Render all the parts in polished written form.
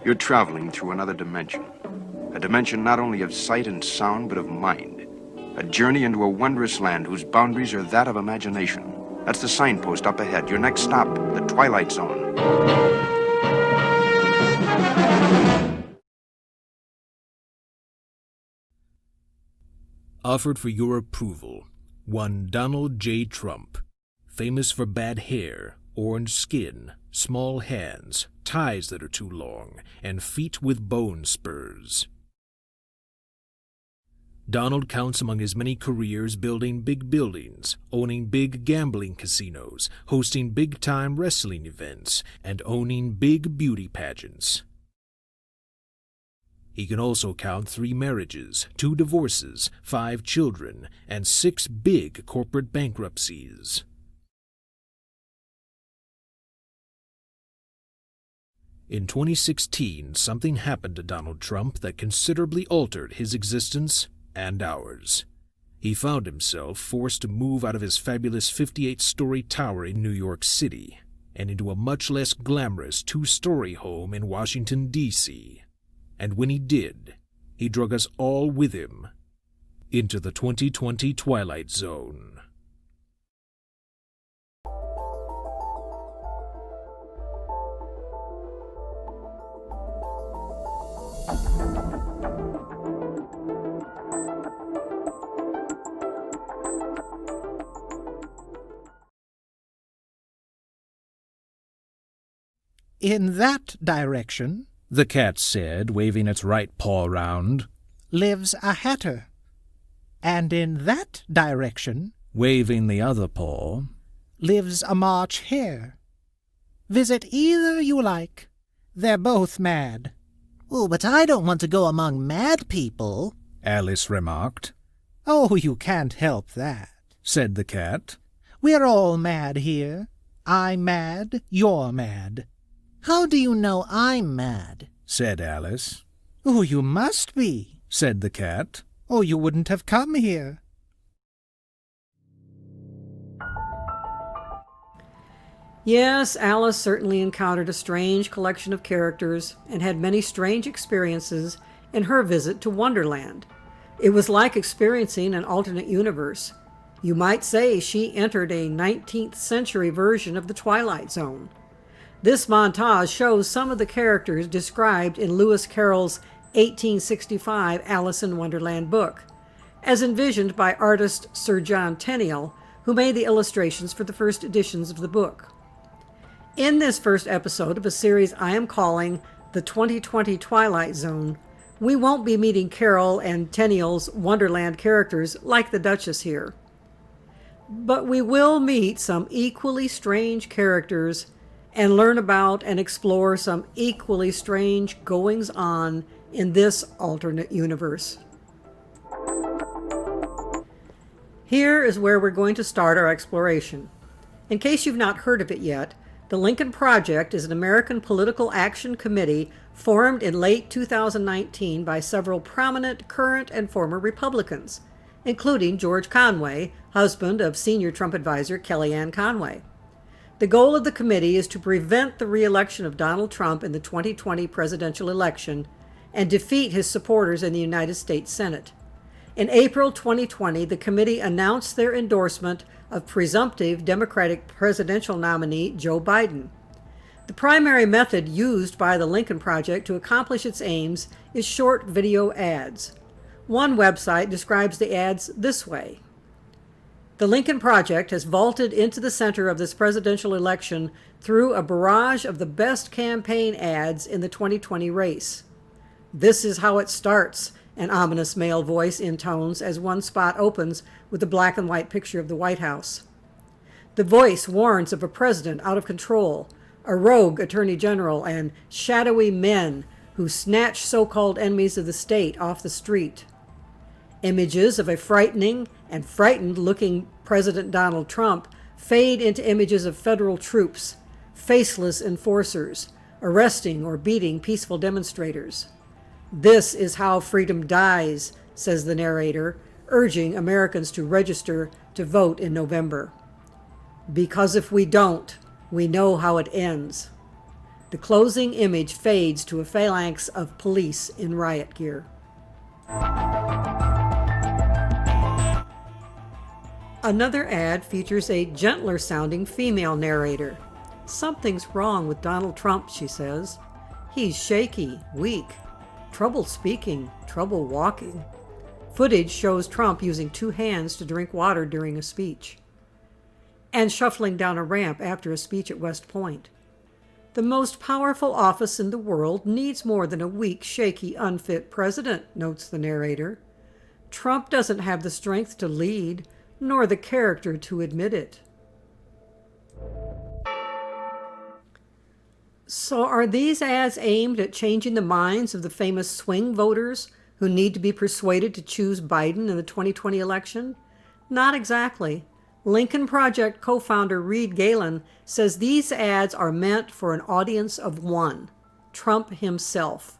You're traveling through another dimension. A dimension not only of sight and sound, but of mind. A journey into a wondrous land whose boundaries are that of imagination. That's the signpost up ahead. Your next stop, the Twilight Zone. Offered for your approval, one Donald J. Trump, famous for bad hair, orange skin, small hands, ties that are too long, and feet with bone spurs. Donald counts among his many careers building big buildings, owning big gambling casinos, hosting big-time wrestling events, and owning big beauty pageants. He can also count 3 marriages, 2 divorces, 5 children, and 6 big corporate bankruptcies. In 2016, something happened to Donald Trump that considerably altered his existence and ours. He found himself forced to move out of his fabulous 58-story tower in New York City and into a much less glamorous 2-story home in Washington, D.C. And when he did, he drug us all with him into the 2020 Twilight Zone. In that direction, the cat said, waving its right paw round, lives a hatter. And in that direction, waving the other paw, lives a March hare. Visit either you like. They're both mad. Oh, but I don't want to go among mad people, Alice remarked. Oh, you can't help that, said the cat. We're all mad here. I'm mad, you're mad. How do you know I'm mad? Said Alice. Oh, you must be, said the cat. Or you wouldn't have come here. Yes, Alice certainly encountered a strange collection of characters and had many strange experiences in her visit to Wonderland. It was like experiencing an alternate universe. You might say she entered a 19th century version of the Twilight Zone. This montage shows some of the characters described in Lewis Carroll's 1865 Alice in Wonderland book, as envisioned by artist Sir John Tenniel, who made the illustrations for the first editions of the book. In this first episode of a series I am calling the 2020 Twilight Zone, we won't be meeting Carroll and Tenniel's Wonderland characters like the Duchess here. But we will meet some equally strange characters and learn about and explore some equally strange goings-on in this alternate universe. Here is where we're going to start our exploration. In case you've not heard of it yet, the Lincoln Project is an American political action committee formed in late 2019 by several prominent current and former Republicans, including George Conway, husband of senior Trump advisor Kellyanne Conway. The goal of the committee is to prevent the re-election of Donald Trump in the 2020 presidential election and defeat his supporters in the United States Senate. In April 2020, the committee announced their endorsement of presumptive Democratic presidential nominee Joe Biden. The primary method used by the Lincoln Project to accomplish its aims is short video ads. One website describes the ads this way. The Lincoln Project has vaulted into the center of this presidential election through a barrage of the best campaign ads in the 2020 race. This is how it starts, an ominous male voice intones as one spot opens with a black and white picture of the White House. The voice warns of a president out of control, a rogue attorney general, and shadowy men who snatch so-called enemies of the state off the street. Images of a frightening and frightened-looking President Donald Trump fade into images of federal troops, faceless enforcers, arresting or beating peaceful demonstrators. This is how freedom dies, says the narrator, urging Americans to register to vote in November. Because if we don't, we know how it ends. The closing image fades to a phalanx of police in riot gear. Another ad features a gentler-sounding female narrator. "Something's wrong with Donald Trump," she says. "He's shaky, weak, trouble speaking, trouble walking." Footage shows Trump using 2 hands to drink water during a speech, and shuffling down a ramp after a speech at West Point. "The most powerful office in the world needs more than a weak, shaky, unfit president," notes the narrator. "Trump doesn't have the strength to lead, nor the character to admit it." So are these ads aimed at changing the minds of the famous swing voters who need to be persuaded to choose Biden in the 2020 election? Not exactly. Lincoln Project co-founder Reed Galen says these ads are meant for an audience of one, Trump himself.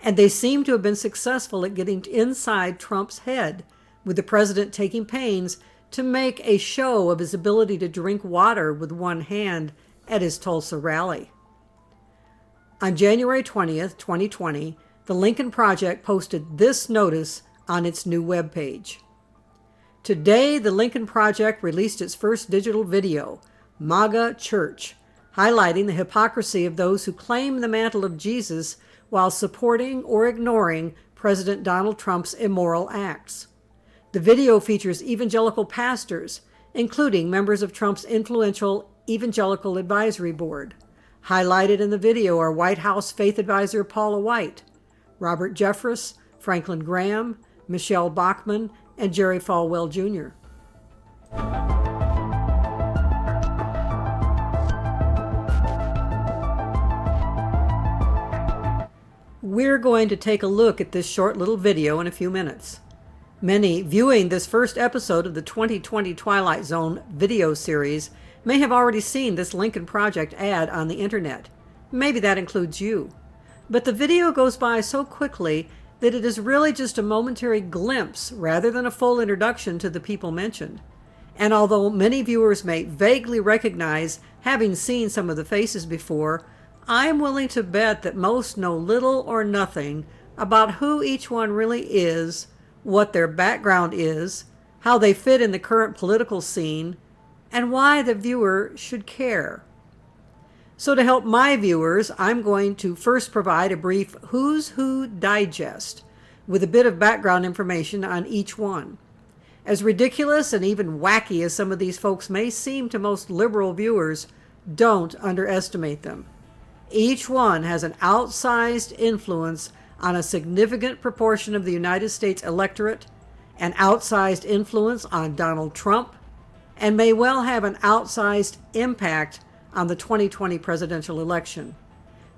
And they seem to have been successful at getting inside Trump's head, with the president taking pains to make a show of his ability to drink water with one hand at his Tulsa rally. On January 20th, 2020, the Lincoln Project posted this notice on its new webpage. Today, the Lincoln Project released its first digital video, MAGAChurch, highlighting the hypocrisy of those who claim the mantle of Jesus while supporting or ignoring President Donald Trump's immoral acts. The video features evangelical pastors, including members of Trump's influential Evangelical Advisory Board. Highlighted in the video are White House faith advisor Paula White, Robert Jeffress, Franklin Graham, Michelle Bachmann, and Jerry Falwell Jr. We're going to take a look at this short little video in a few minutes. Many viewing this first episode of the 2020 Twilight Zone video series may have already seen this Lincoln Project ad on the internet. Maybe that includes you. But the video goes by so quickly that it is really just a momentary glimpse rather than a full introduction to the people mentioned. And although many viewers may vaguely recognize having seen some of the faces before, I am willing to bet that most know little or nothing about who each one really is, what their background is, how they fit in the current political scene, and why the viewer should care. So to help my viewers, I'm going to first provide a brief Who's Who digest with a bit of background information on each one. As ridiculous and even wacky as some of these folks may seem to most liberal viewers, don't underestimate them. Each one has an outsized influence on a significant proportion of the United States electorate, an outsized influence on Donald Trump, and may well have an outsized impact on the 2020 presidential election.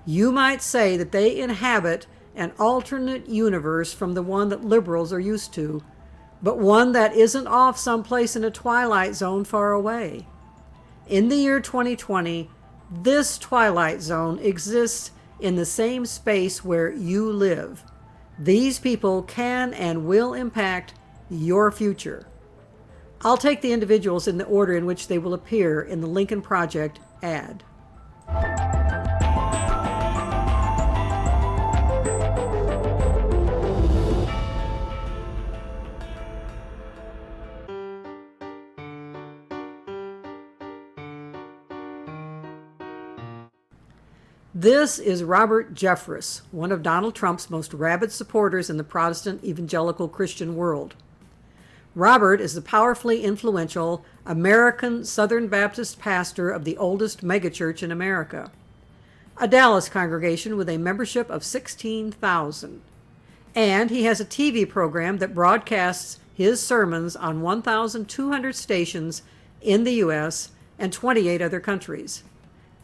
You might say that they inhabit an alternate universe from the one that liberals are used to, but one that isn't off someplace in a twilight zone far away. In the year 2020, this twilight zone exists in the same space where you live. These people can and will impact your future. I'll take the individuals in the order in which they will appear in the Lincoln Project ad. This is Robert Jeffress, one of Donald Trump's most rabid supporters in the Protestant evangelical Christian world. Robert is the powerfully influential American Southern Baptist pastor of the oldest megachurch in America, a Dallas congregation with a membership of 16,000. And he has a TV program that broadcasts his sermons on 1,200 stations in the U.S. and 28 other countries.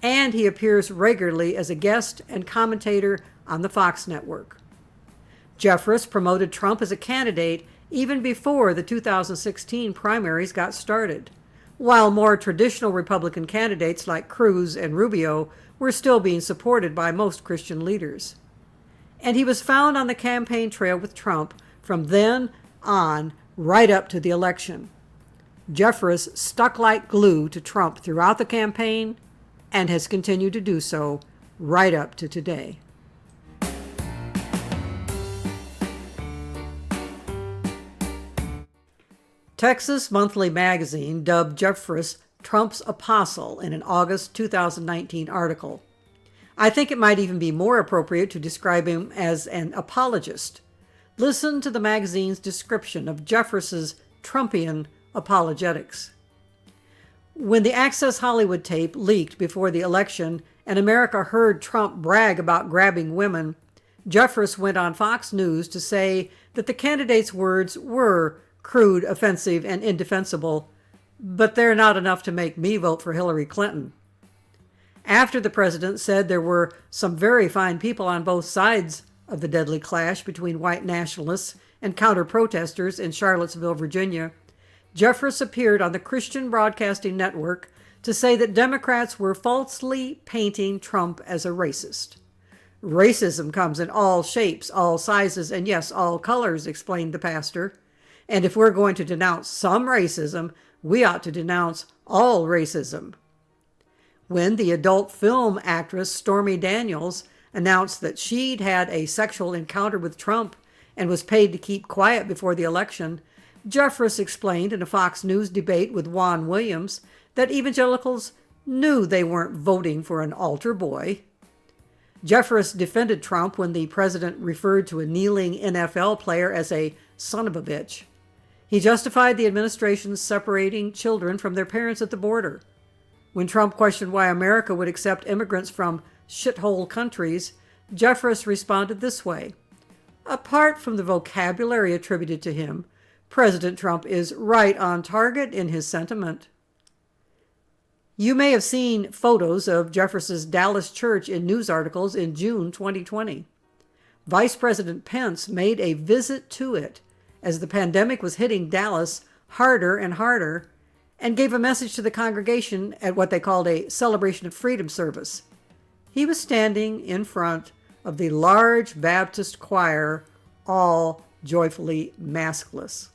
And he appears regularly as a guest and commentator on the Fox network. Jeffress promoted Trump as a candidate even before the 2016 primaries got started, while more traditional Republican candidates like Cruz and Rubio were still being supported by most Christian leaders. And he was found on the campaign trail with Trump from then on right up to the election. Jeffress stuck like glue to Trump throughout the campaign and has continued to do so right up to today. Texas Monthly Magazine dubbed Jeffress Trump's apostle in an August 2019 article. I think it might even be more appropriate to describe him as an apologist. Listen to the magazine's description of Jeffress's Trumpian apologetics. When the Access Hollywood tape leaked before the election and America heard Trump brag about grabbing women, Jeffress went on Fox News to say that the candidate's words were crude, offensive, and indefensible, but they're not enough to make me vote for Hillary Clinton. After the president said there were some very fine people on both sides of the deadly clash between white nationalists and counter-protesters in Charlottesville, Virginia, Jeffress appeared on the Christian Broadcasting Network to say that Democrats were falsely painting Trump as a racist. Racism comes in all shapes, all sizes, and yes, all colors, explained the pastor. And if we're going to denounce some racism, we ought to denounce all racism. When the adult film actress Stormy Daniels announced that she'd had a sexual encounter with Trump and was paid to keep quiet before the election, Jeffress explained in a Fox News debate with Juan Williams that evangelicals knew they weren't voting for an altar boy. Jeffress defended Trump when the president referred to a kneeling NFL player as a son of a bitch. He justified the administration's separating children from their parents at the border. When Trump questioned why America would accept immigrants from shithole countries, Jeffress responded this way: apart from the vocabulary attributed to him, President Trump is right on target in his sentiment. You may have seen photos of Jeffress's Dallas church in news articles in June 2020. Vice President Pence made a visit to it as the pandemic was hitting Dallas harder and harder, and gave a message to the congregation at what they called a Celebration of Freedom service. He was standing in front of the large Baptist choir, all joyfully maskless.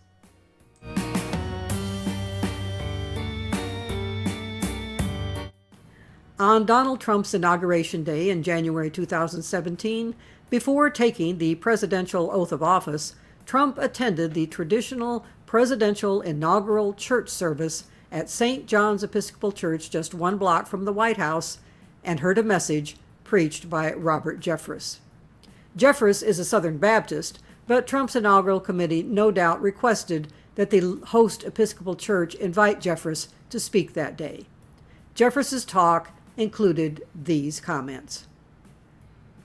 On Donald Trump's inauguration day in January 2017, before taking the presidential oath of office, Trump attended the traditional presidential inaugural church service at St. John's Episcopal Church just 1 block from the White House and heard a message preached by Robert Jeffress. Jeffress is a Southern Baptist, but Trump's inaugural committee no doubt requested that the host Episcopal Church invite Jeffress to speak that day. Jeffress's talk included these comments.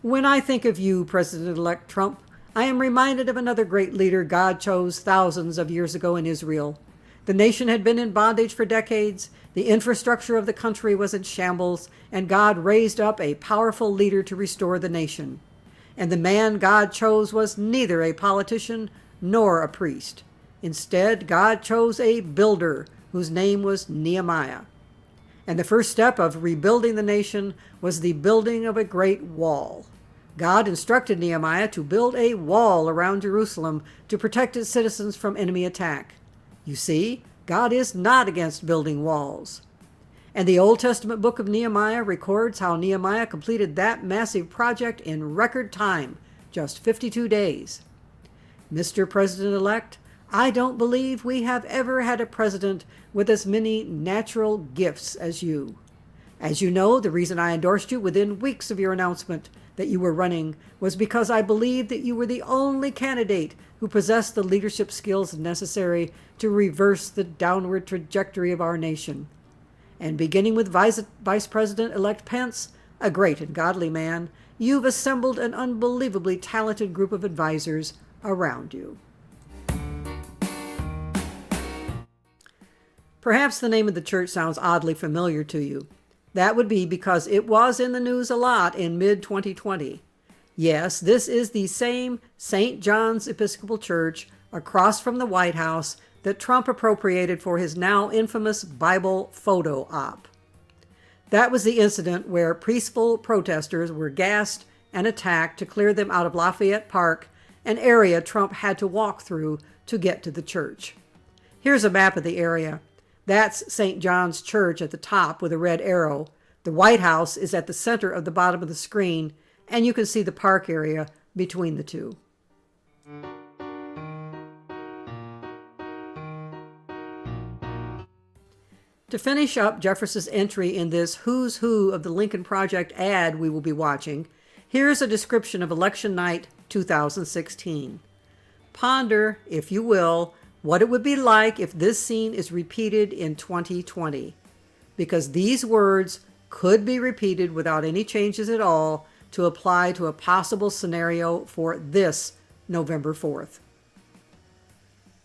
When I think of you, President-elect Trump, I am reminded of another great leader God chose thousands of years ago in Israel. The nation had been in bondage for decades, the infrastructure of the country was in shambles, and God raised up a powerful leader to restore the nation. And the man God chose was neither a politician nor a priest. Instead, God chose a builder whose name was Nehemiah. And the first step of rebuilding the nation was the building of a great wall. God instructed Nehemiah to build a wall around Jerusalem to protect its citizens from enemy attack. You see, God is not against building walls. And the Old Testament book of Nehemiah records how Nehemiah completed that massive project in record time, just 52 days. Mr. President-elect, I don't believe we have ever had a president with as many natural gifts as you. As you know, the reason I endorsed you within weeks of your announcement that you were running was because I believed that you were the only candidate who possessed the leadership skills necessary to reverse the downward trajectory of our nation. And beginning with Vice President-elect Pence, a great and godly man, you've assembled an unbelievably talented group of advisors around you. Perhaps the name of the church sounds oddly familiar to you. That would be because it was in the news a lot in mid-2020. Yes, this is the same St. John's Episcopal Church across from the White House that Trump appropriated for his now infamous Bible photo op. That was the incident where peaceful protesters were gassed and attacked to clear them out of Lafayette Park, an area Trump had to walk through to get to the church. Here's a map of the area. That's St. John's Church at the top with a red arrow. The White House is at the center of the bottom of the screen, and you can see the park area between the two. To finish up Jeffress's entry in this Who's Who of the Lincoln Project ad we will be watching, here's a description of election night 2016. Ponder, if you will, what it would be like if this scene is repeated in 2020, because these words could be repeated without any changes at all to apply to a possible scenario for this November 4th.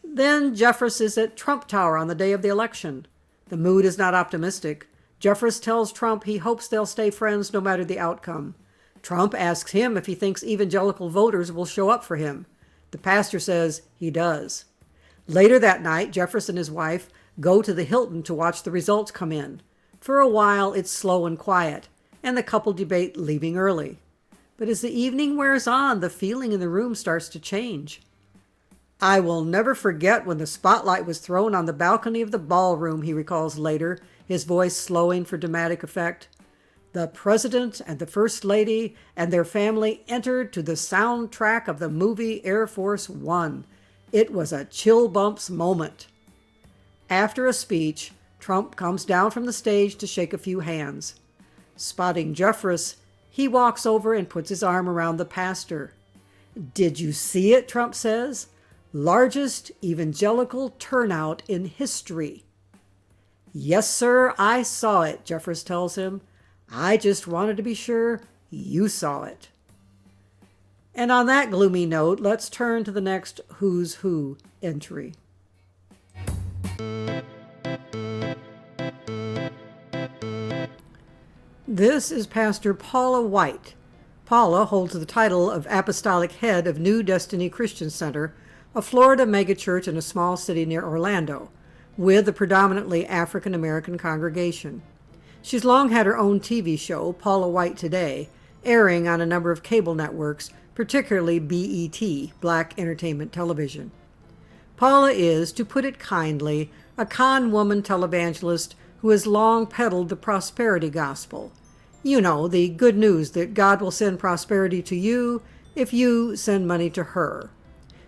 Then Jeffress is at Trump Tower on the day of the election. The mood is not optimistic. Jeffress tells Trump he hopes they'll stay friends no matter the outcome. Trump asks him if he thinks evangelical voters will show up for him. The pastor says he does. Later that night, Jeffress and his wife go to the Hilton to watch the results come in. For a while, it's slow and quiet, and the couple debate leaving early. But as the evening wears on, the feeling in the room starts to change. I will never forget when the spotlight was thrown on the balcony of the ballroom, he recalls later, his voice slowing for dramatic effect. The President and the First Lady and their family entered to the soundtrack of the movie Air Force One. It was a chill bumps moment. After a speech, Trump comes down from the stage to shake a few hands. Spotting Jeffress, he walks over and puts his arm around the pastor. "Did you see it?" Trump says. "Largest evangelical turnout in history." "Yes, sir, I saw it," Jeffress tells him. "I just wanted to be sure you saw it." And on that gloomy note, let's turn to the next Who's Who entry. This is Pastor Paula White. Paula holds the title of Apostolic Head of New Destiny Christian Center, a Florida megachurch in a small city near Orlando, with a predominantly African-American congregation. She's long had her own TV show, Paula White Today, airing on a number of cable networks, particularly BET, Black Entertainment Television. Paula is, to put it kindly, a con woman televangelist who has long peddled the prosperity gospel. You know, the good news that God will send prosperity to you if you send money to her.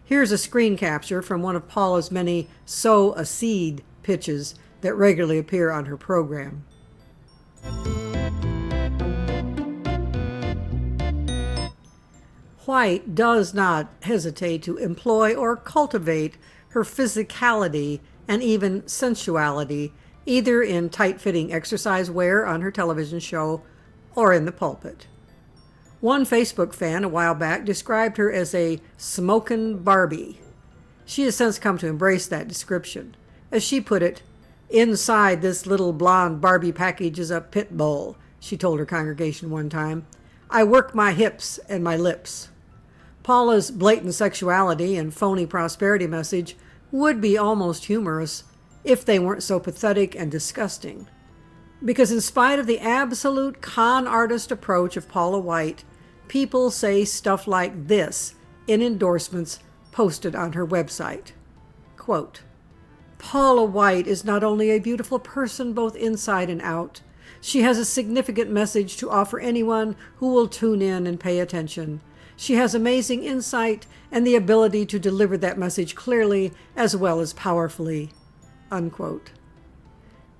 Here's a screen capture from one of Paula's many sow a seed pitches that regularly appear on her program. White does not hesitate to employ or cultivate her physicality and even sensuality, either in tight-fitting exercise wear on her television show or in the pulpit. One Facebook fan a while back described her as a smokin' Barbie. She has since come to embrace that description. As she put it, "Inside this little blonde Barbie package is a pit bull," she told her congregation one time. "I work my hips and my lips." Paula's blatant sexuality and phony prosperity message would be almost humorous if they weren't so pathetic and disgusting. Because in spite of the absolute con artist approach of Paula White, people say stuff like this in endorsements posted on her website. Quote, "Paula White is not only a beautiful person both inside and out, she has a significant message to offer anyone who will tune in and pay attention. She has amazing insight and the ability to deliver that message clearly as well as powerfully." Unquote.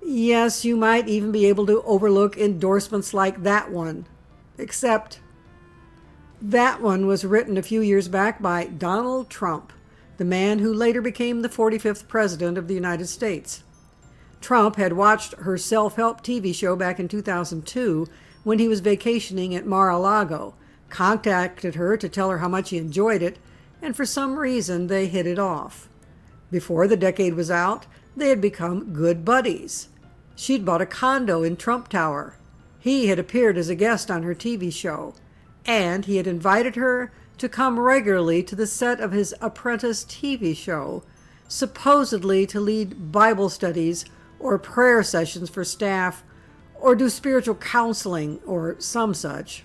Yes, you might even be able to overlook endorsements like that one. Except that one was written a few years back by Donald Trump, the man who later became the 45th President of the United States. Trump had watched her self-help TV show back in 2002 when he was vacationing at Mar-a-Lago, contacted her to tell her how much he enjoyed it, and for some reason they hit it off. Before the decade was out, they had become good buddies. She'd bought a condo in Trump Tower. He had appeared as a guest on her TV show, and he had invited her to come regularly to the set of his Apprentice TV show, supposedly to lead Bible studies or prayer sessions for staff or do spiritual counseling or some such.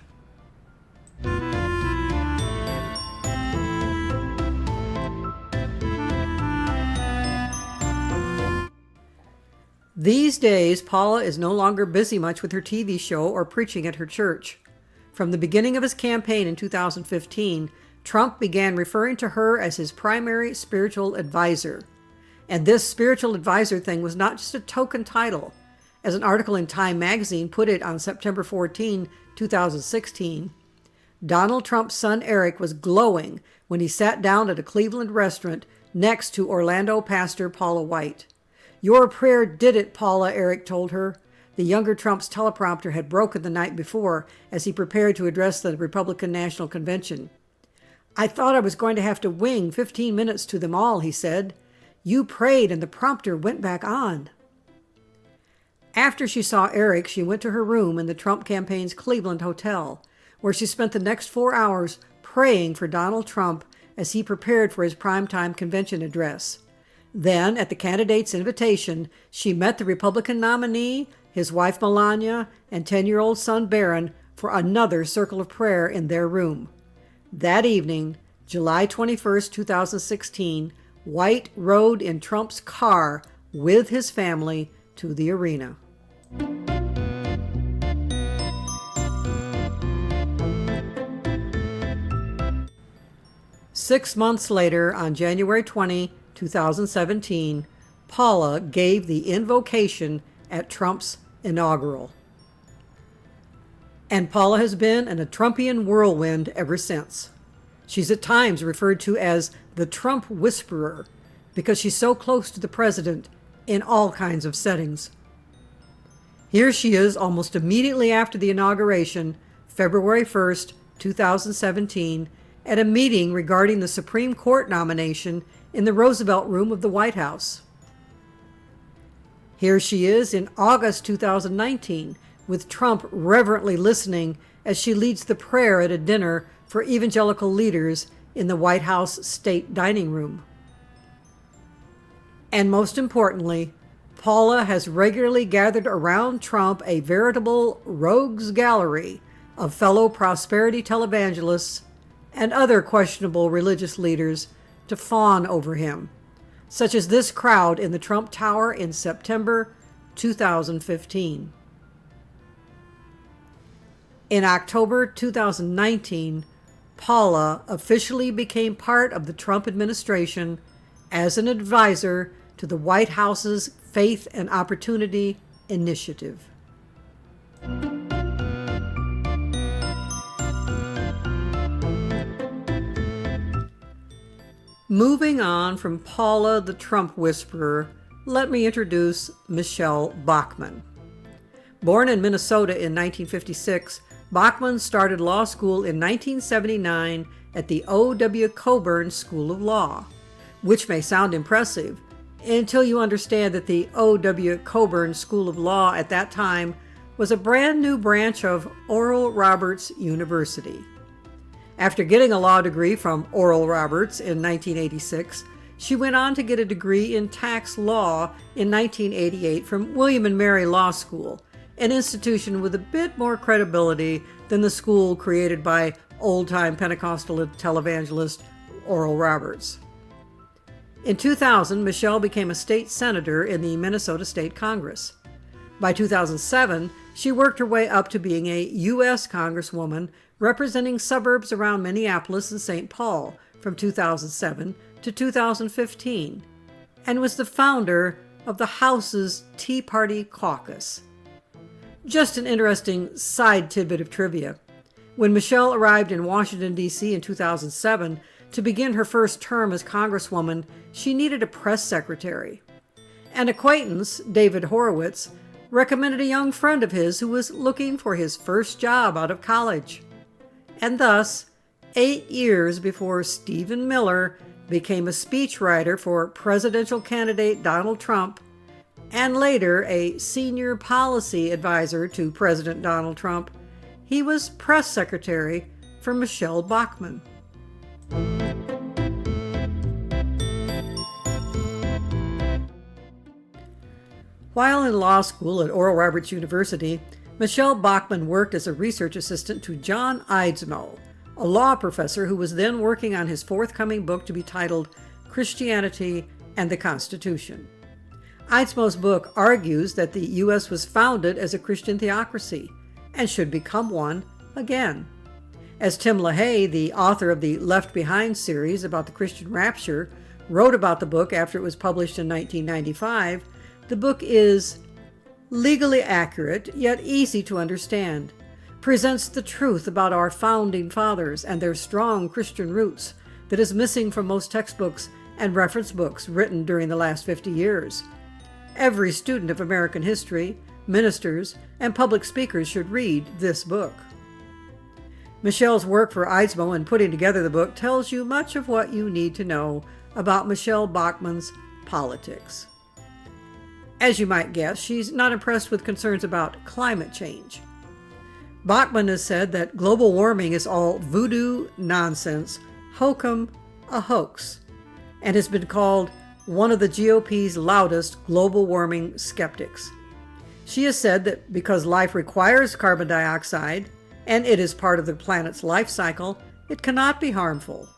These days, Paula is no longer busy much with her TV show or preaching at her church. From the beginning of his campaign in 2015, Trump began referring to her as his primary spiritual advisor. And this spiritual advisor thing was not just a token title. As an article in Time magazine put it on September 14, 2016, Donald Trump's son Eric was glowing when he sat down at a Cleveland restaurant next to Orlando pastor Paula White. "Your prayer did it, Paula," Eric told her. The younger Trump's teleprompter had broken the night before as he prepared to address the Republican National Convention. "I thought I was going to have to wing 15 minutes to them all," he said. "You prayed and the prompter went back on." After she saw Eric, she went to her room in the Trump campaign's Cleveland hotel, where she spent the next 4 hours praying for Donald Trump as he prepared for his primetime convention address. Then, at the candidate's invitation, she met the Republican nominee, his wife Melania, and 10-year-old son Barron for another circle of prayer in their room. That evening, July 21, 2016, White rode in Trump's car with his family to the arena. Six months later, on January 20, 2017, Paula gave the invocation at Trump's inaugural. And Paula has been in a Trumpian whirlwind ever since. She's at times referred to as the Trump Whisperer because she's so close to the president in all kinds of settings. Here she is almost immediately after the inauguration, February 1st, 2017, at a meeting regarding the Supreme Court nomination in the Roosevelt Room of the White House. Here she is in August 2019, with Trump reverently listening as she leads the prayer at a dinner for evangelical leaders in the White House State Dining Room. And most importantly, Paula has regularly gathered around Trump a veritable rogues gallery of fellow prosperity televangelists and other questionable religious leaders to fawn over him, such as this crowd in the Trump Tower in September 2015. In October 2019, Paula officially became part of the Trump administration as an advisor to the White House's Faith and Opportunity Initiative. Moving on from Paula the Trump Whisperer, let me introduce Michelle Bachmann. Born in Minnesota in 1956, Bachmann started law school in 1979 at the O.W. Coburn School of Law, which may sound impressive until you understand that the O.W. Coburn School of Law at that time was a brand new branch of Oral Roberts University. After getting a law degree from Oral Roberts in 1986, she went on to get a degree in tax law in 1988 from William & Mary Law School, an institution with a bit more credibility than the school created by old-time Pentecostal televangelist Oral Roberts. In 2000, Michelle became a state senator in the Minnesota State Congress. By 2007, she worked her way up to being a U.S. Congresswoman representing suburbs around Minneapolis and St. Paul from 2007 to 2015, and was the founder of the House's Tea Party Caucus. Just an interesting side tidbit of trivia. When Michelle arrived in Washington, D.C. in 2007 to begin her first term as Congresswoman, she needed a press secretary. An acquaintance, David Horowitz, recommended a young friend of his who was looking for his first job out of college. And thus, 8 years before Stephen Miller became a speechwriter for presidential candidate Donald Trump, and later a senior policy advisor to President Donald Trump, he was press secretary for Michelle Bachmann. While in law school at Oral Roberts University, Michelle Bachmann worked as a research assistant to John Eidsmoe, a law professor who was then working on his forthcoming book to be titled Christianity and the Constitution. Eidsmoe's book argues that the U.S. was founded as a Christian theocracy and should become one again. As Tim LaHaye, the author of the Left Behind series about the Christian rapture, wrote about the book after it was published in 1995, the book is legally accurate, yet easy to understand, presents the truth about our founding fathers and their strong Christian roots that is missing from most textbooks and reference books written during the last 50 years. Every student of American history, ministers, and public speakers should read this book. Michelle's work for Eidsmoe in putting together the book tells you much of what you need to know about Michelle Bachmann's politics. As you might guess, she's not impressed with concerns about climate change. Bachmann has said that global warming is all voodoo nonsense, hokum, a hoax, and has been called one of the GOP's loudest global warming skeptics. She has said that because life requires carbon dioxide, and it is part of the planet's life cycle, it cannot be harmful.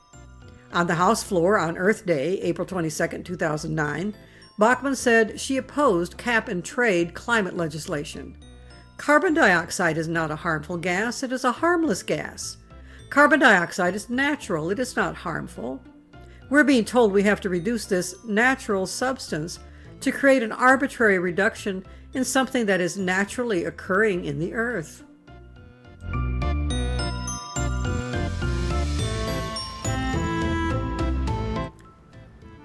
On the House floor on Earth Day, April 22, 2009, Bachmann said she opposed cap-and-trade climate legislation. Carbon dioxide is not a harmful gas, it is a harmless gas. Carbon dioxide is natural, it is not harmful. We're being told we have to reduce this natural substance to create an arbitrary reduction in something that is naturally occurring in the earth.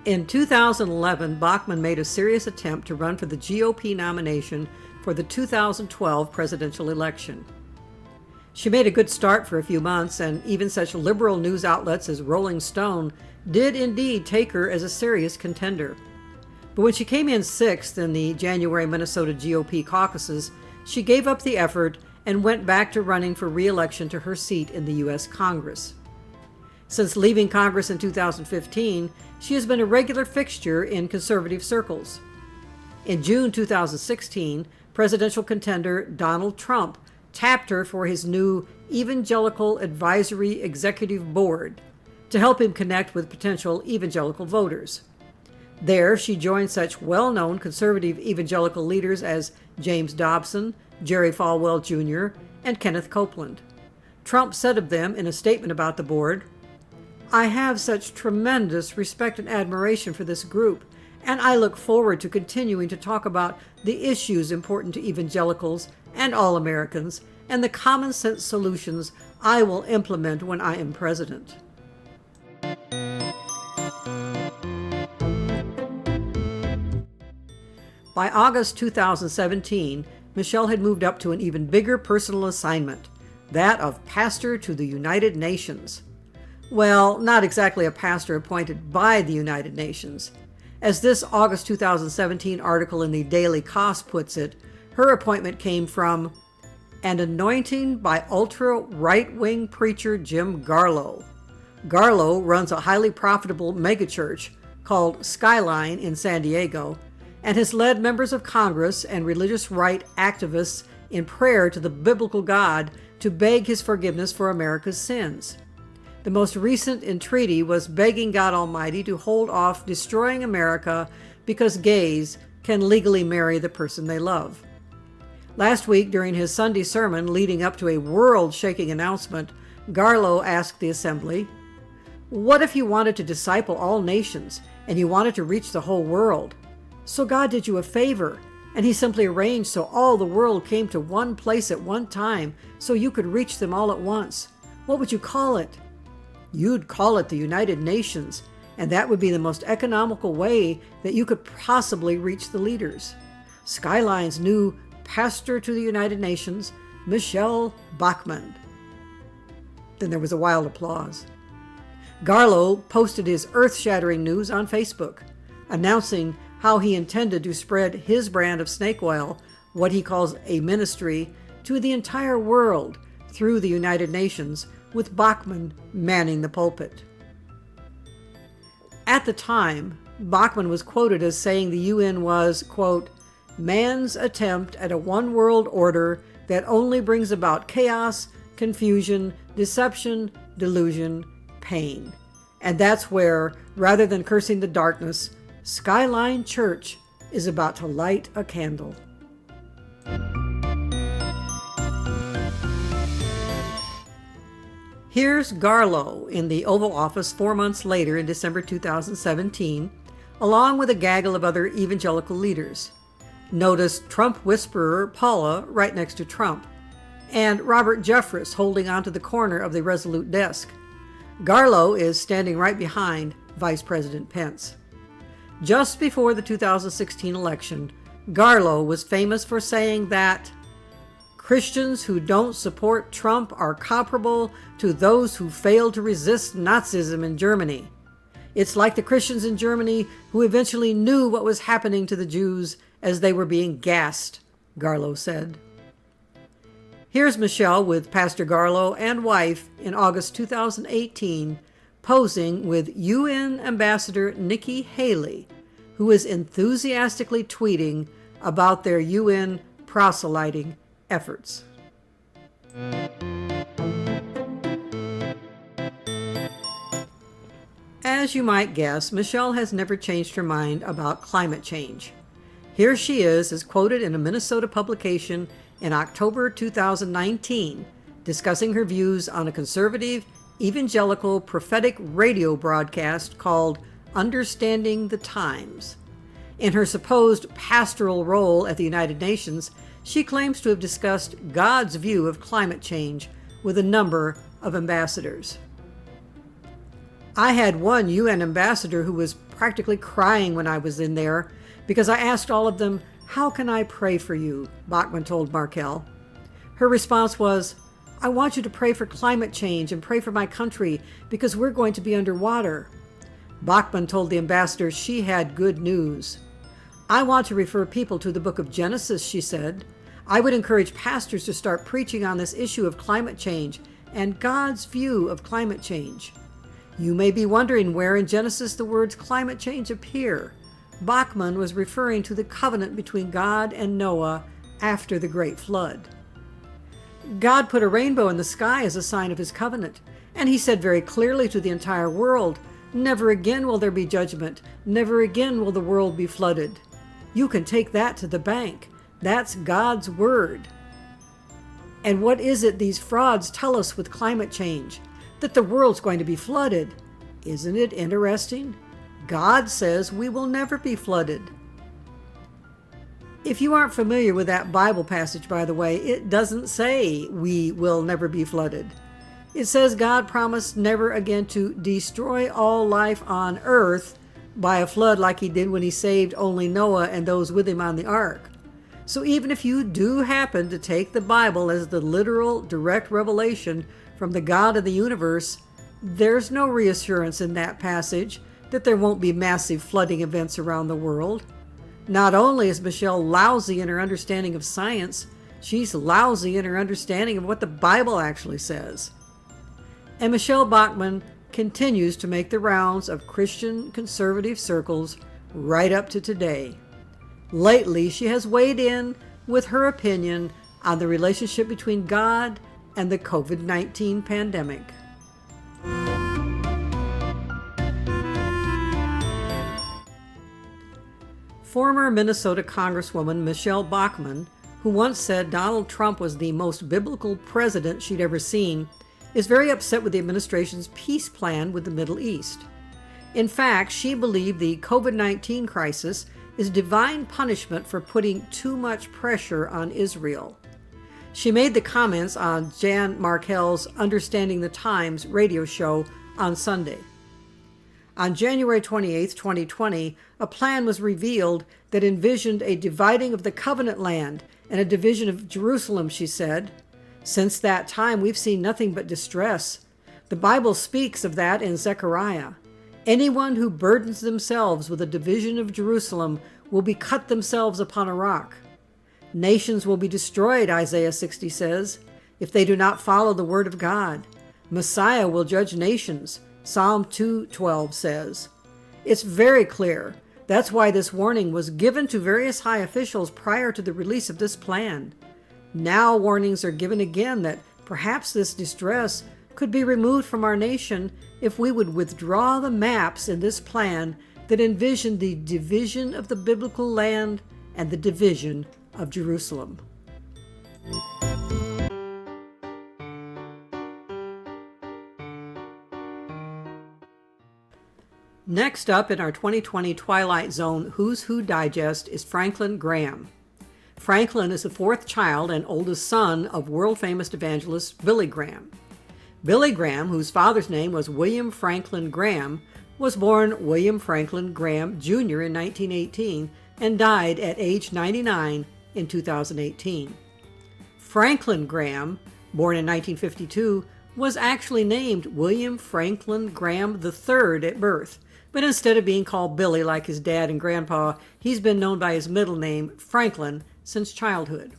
In 2011, Bachmann made a serious attempt to run for the GOP nomination for the 2012 presidential election. She made a good start for a few months, and even such liberal news outlets as Rolling Stone did indeed take her as a serious contender. But when she came in sixth in the January Minnesota GOP caucuses, she gave up the effort and went back to running for re-election to her seat in the U.S. Congress. Since leaving Congress in 2015, she has been a regular fixture in conservative circles. In June 2016, presidential contender Donald Trump tapped her for his new Evangelical Advisory Executive Board to help him connect with potential evangelical voters. There, she joined such well-known conservative evangelical leaders as James Dobson, Jerry Falwell Jr., and Kenneth Copeland. Trump said of them in a statement about the board, "I have such tremendous respect and admiration for this group, and I look forward to continuing to talk about the issues important to evangelicals and all Americans, and the common sense solutions I will implement when I am president." By August 2017, Michelle had moved up to an even bigger personal assignment, that of pastor to the United Nations. Well, not exactly a pastor appointed by the United Nations. As this August 2017 article in the Daily Kos puts it, her appointment came from an anointing by ultra-right-wing preacher Jim Garlow. Garlow runs a highly profitable megachurch called Skyline in San Diego and has led members of Congress and religious right activists in prayer to the biblical God to beg his forgiveness for America's sins. The most recent entreaty was begging God Almighty to hold off destroying America because gays can legally marry the person they love. Last week, during his Sunday sermon leading up to a world-shaking announcement, Garlow asked the assembly, "What if you wanted to disciple all nations and you wanted to reach the whole world? So God did you a favor, and he simply arranged so all the world came to one place at one time so you could reach them all at once. What would you call it?" "You'd call it the United Nations, and that would be the most economical way that you could possibly reach the leaders." Skyline's new pastor to the United Nations, Michelle Bachmann. Then there was a wild applause. Garlow posted his earth-shattering news on Facebook, announcing how he intended to spread his brand of snake oil, what he calls a ministry, to the entire world through the United Nations, with Bachmann manning the pulpit. At the time, Bachmann was quoted as saying the UN was, quote, "man's attempt at a one-world order that only brings about chaos, confusion, deception, delusion, pain." And that's where, rather than cursing the darkness, Skyline Church is about to light a candle. Here's Garlow in the Oval Office 4 months later in December 2017, along with a gaggle of other evangelical leaders. Notice Trump whisperer Paula right next to Trump, and Robert Jeffress holding onto the corner of the Resolute desk. Garlow is standing right behind Vice President Pence. Just before the 2016 election, Garlow was famous for saying that Christians who don't support Trump are comparable to those who failed to resist Nazism in Germany. It's like the Christians in Germany who eventually knew what was happening to the Jews as they were being gassed, Garlow said. Here's Michelle with Pastor Garlow and wife in August 2018, posing with UN Ambassador Nikki Haley, who is enthusiastically tweeting about their UN proselyting efforts. As you might guess, Michelle has never changed her mind about climate change. Here she is, as quoted in a Minnesota publication in October 2019, discussing her views on a conservative, evangelical, prophetic radio broadcast called Understanding the Times. In her supposed pastoral role at the United Nations, she claims to have discussed God's view of climate change with a number of ambassadors. I had one UN ambassador who was practically crying when I was in there because I asked all of them, "How can I pray for you?" Bachmann told Markell. Her response was, "I want you to pray for climate change and pray for my country because we're going to be underwater." Bachmann told the ambassador she had good news. "I want to refer people to the book of Genesis," she said. "I would encourage pastors to start preaching on this issue of climate change and God's view of climate change." You may be wondering where in Genesis the words climate change appear. Bachmann was referring to the covenant between God and Noah after the Great Flood. God put a rainbow in the sky as a sign of his covenant, and he said very clearly to the entire world, "Never again will there be judgment. Never again will the world be flooded." You can take that to the bank. That's God's word. And what is it these frauds tell us with climate change? That the world's going to be flooded. Isn't it interesting? God says we will never be flooded. If you aren't familiar with that Bible passage, by the way, it doesn't say we will never be flooded. It says God promised never again to destroy all life on earth by a flood like he did when he saved only Noah and those with him on the ark. So even if you do happen to take the Bible as the literal, direct revelation from the God of the universe, there's no reassurance in that passage that there won't be massive flooding events around the world. Not only is Michelle lousy in her understanding of science, she's lousy in her understanding of what the Bible actually says. And Michelle Bachmann continues to make the rounds of Christian conservative circles right up to today. Lately, she has weighed in with her opinion on the relationship between God and the COVID-19 pandemic. Former Minnesota Congresswoman Michelle Bachmann, who once said Donald Trump was the most biblical president she'd ever seen, is very upset with the administration's peace plan with the Middle East. In fact, she believed the COVID-19 crisis is divine punishment for putting too much pressure on Israel. She made the comments on Jan Markell's Understanding the Times radio show on Sunday. On January 28, 2020, a plan was revealed that envisioned a dividing of the covenant land and a division of Jerusalem, she said. Since that time, we've seen nothing but distress. The Bible speaks of that in Zechariah. Anyone who burdens themselves with a division of Jerusalem will be cut themselves upon a rock. Nations will be destroyed, Isaiah 60 says, if they do not follow the word of God. Messiah will judge nations, Psalm 2:12 says. It's very clear. That's why this warning was given to various high officials prior to the release of this plan. Now warnings are given again that perhaps this distress could be removed from our nation if we would withdraw the maps in this plan that envisioned the division of the biblical land and the division of Jerusalem. Next up in our 2020 Twilight Zone Who's Who Digest is Franklin Graham. Franklin is the fourth child and oldest son of world-famous evangelist Billy Graham. Billy Graham, whose father's name was William Franklin Graham, was born William Franklin Graham Jr. in 1918 and died at age 99 in 2018. Franklin Graham, born in 1952, was actually named William Franklin Graham III at birth, but instead of being called Billy like his dad and grandpa, he's been known by his middle name, Franklin, since childhood.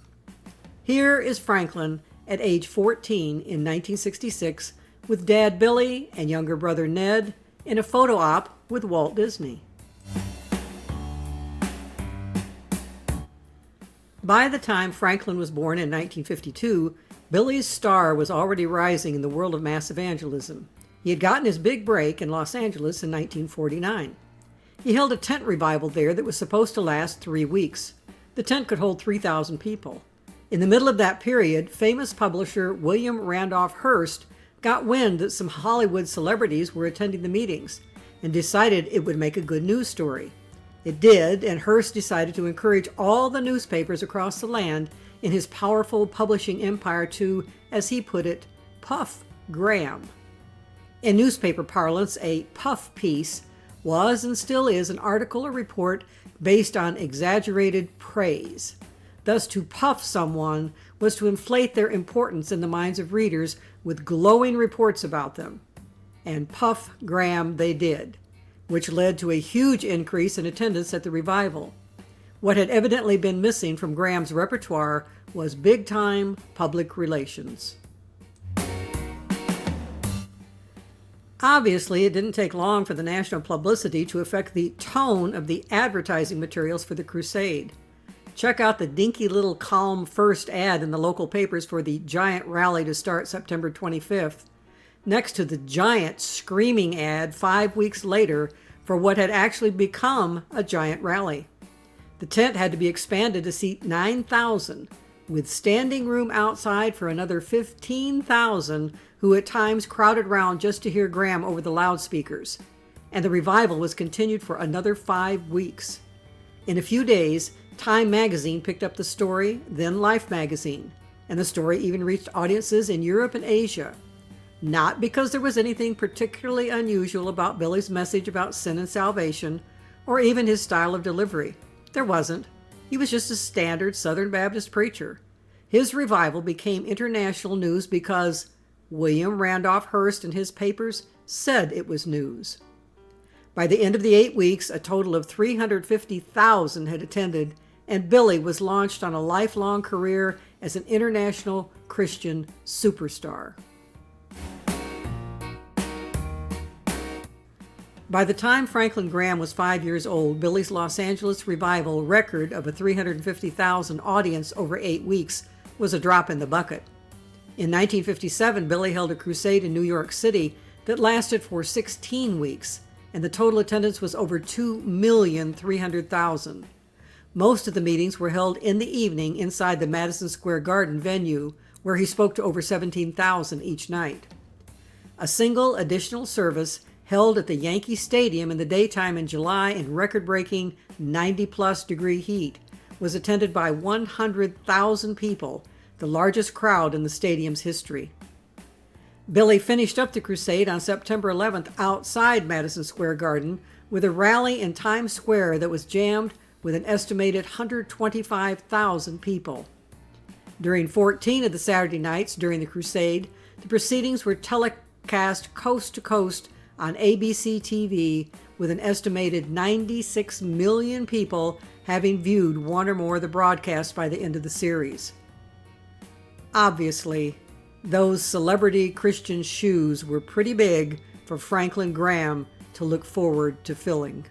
Here is Franklin at age 14 in 1966 with Dad Billy and younger brother Ned in a photo op with Walt Disney. By the time Franklin was born in 1952, Billy's star was already rising in the world of mass evangelism. He had gotten his big break in Los Angeles in 1949. He held a tent revival there that was supposed to last 3 weeks. The tent could hold 3,000 people. In the middle of that period, famous publisher William Randolph Hearst got wind that some Hollywood celebrities were attending the meetings and decided it would make a good news story. It did, and Hearst decided to encourage all the newspapers across the land in his powerful publishing empire to, as he put it, puff Graham. In newspaper parlance, a puff piece was and still is an article or report based on exaggerated praise. Thus, to puff someone was to inflate their importance in the minds of readers with glowing reports about them. And puff Graham they did, which led to a huge increase in attendance at the revival. What had evidently been missing from Graham's repertoire was big-time public relations. Obviously, it didn't take long for the national publicity to affect the tone of the advertising materials for the crusade. Check out the dinky little calm first ad in the local papers for the giant rally to start September 25th, next to the giant screaming ad 5 weeks later for what had actually become a giant rally. The tent had to be expanded to seat 9,000, with standing room outside for another 15,000 who at times crowded round just to hear Graham over the loudspeakers. And the revival was continued for another 5 weeks. In a few days, Time magazine picked up the story, then Life magazine, and the story even reached audiences in Europe and Asia. Not because there was anything particularly unusual about Billy's message about sin and salvation, or even his style of delivery. There wasn't. He was just a standard Southern Baptist preacher. His revival became international news because William Randolph Hearst and his papers said it was news. By the end of the 8 weeks, a total of 350,000 had attended, and Billy was launched on a lifelong career as an international Christian superstar. By the time Franklin Graham was 5 years old, Billy's Los Angeles revival record of a 350,000 audience over 8 weeks was a drop in the bucket. In 1957, Billy held a crusade in New York City that lasted for 16 weeks, and the total attendance was over 2,300,000. Most of the meetings were held in the evening inside the Madison Square Garden venue, where he spoke to over 17,000 each night. A single additional service held at the Yankee Stadium in the daytime in July in record-breaking 90-plus degree heat was attended by 100,000 people, the largest crowd in the stadium's history. Billy finished up the crusade on September 11th outside Madison Square Garden with a rally in Times Square that was jammed with an estimated 125,000 people. During 14 of the Saturday nights during the crusade, the proceedings were telecast coast to coast on ABC TV, with an estimated 96 million people having viewed one or more of the broadcasts by the end of the series. Obviously, those celebrity Christian shoes were pretty big for Franklin Graham to look forward to filling.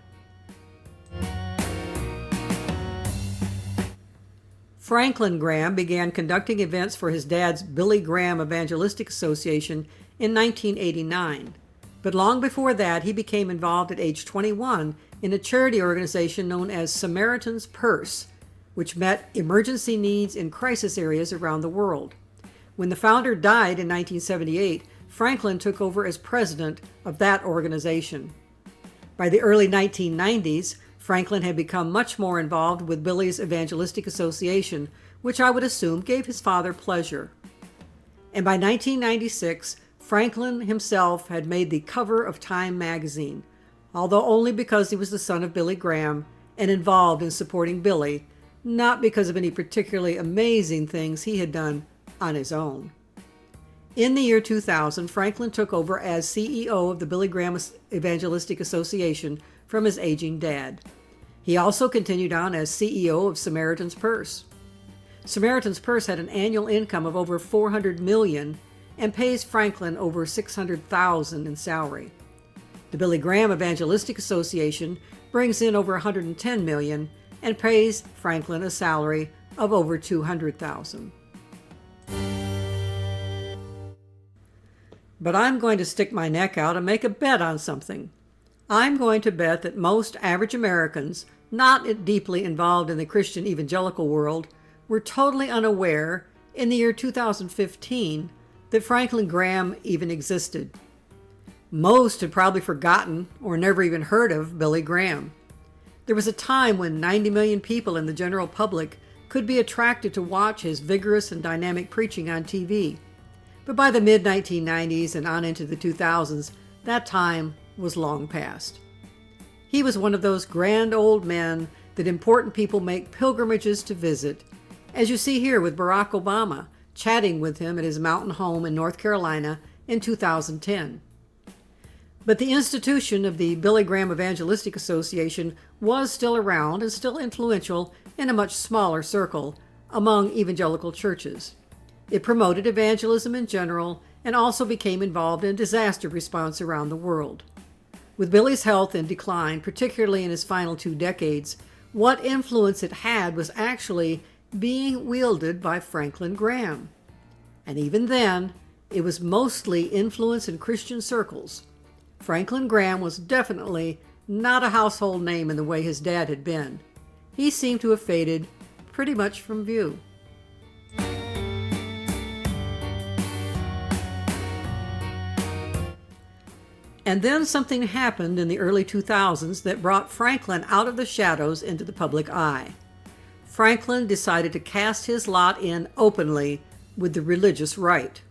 Franklin Graham began conducting events for his dad's Billy Graham Evangelistic Association in 1989. But long before that, he became involved at age 21 in a charity organization known as Samaritan's Purse, which met emergency needs in crisis areas around the world. When the founder died in 1978, Franklin took over as president of that organization. By the early 1990s, Franklin had become much more involved with Billy's Evangelistic Association, which I would assume gave his father pleasure. And by 1996, Franklin himself had made the cover of Time magazine, although only because he was the son of Billy Graham and involved in supporting Billy, not because of any particularly amazing things he had done on his own. In the year 2000, Franklin took over as CEO of the Billy Graham Evangelistic Association from his aging dad. He also continued on as CEO of Samaritan's Purse. Samaritan's Purse had an annual income of over $400 million and pays Franklin over $600,000 in salary. The Billy Graham Evangelistic Association brings in over $110 million and pays Franklin a salary of over $200,000. But I'm going to stick my neck out and make a bet on something. I'm going to bet that most average Americans, not deeply involved in the Christian evangelical world, were totally unaware in the year 2015 that Franklin Graham even existed. Most had probably forgotten or never even heard of Billy Graham. There was a time when 90 million people in the general public could be attracted to watch his vigorous and dynamic preaching on TV. But by the mid-1990s and on into the 2000s, that time was long past. He was one of those grand old men that important people make pilgrimages to visit, as you see here with Barack Obama, chatting with him at his mountain home in North Carolina in 2010. But the institution of the Billy Graham Evangelistic Association was still around and still influential in a much smaller circle among evangelical churches. It promoted evangelism in general and also became involved in disaster response around the world. With Billy's health in decline, particularly in his final 2 decades, what influence it had was actually being wielded by Franklin Graham. And even then, it was mostly influence in Christian circles. Franklin Graham was definitely not a household name in the way his dad had been. He seemed to have faded pretty much from view. And then something happened in the early 2000s that brought Franklin out of the shadows into the public eye. Franklin decided to cast his lot in openly with the religious right.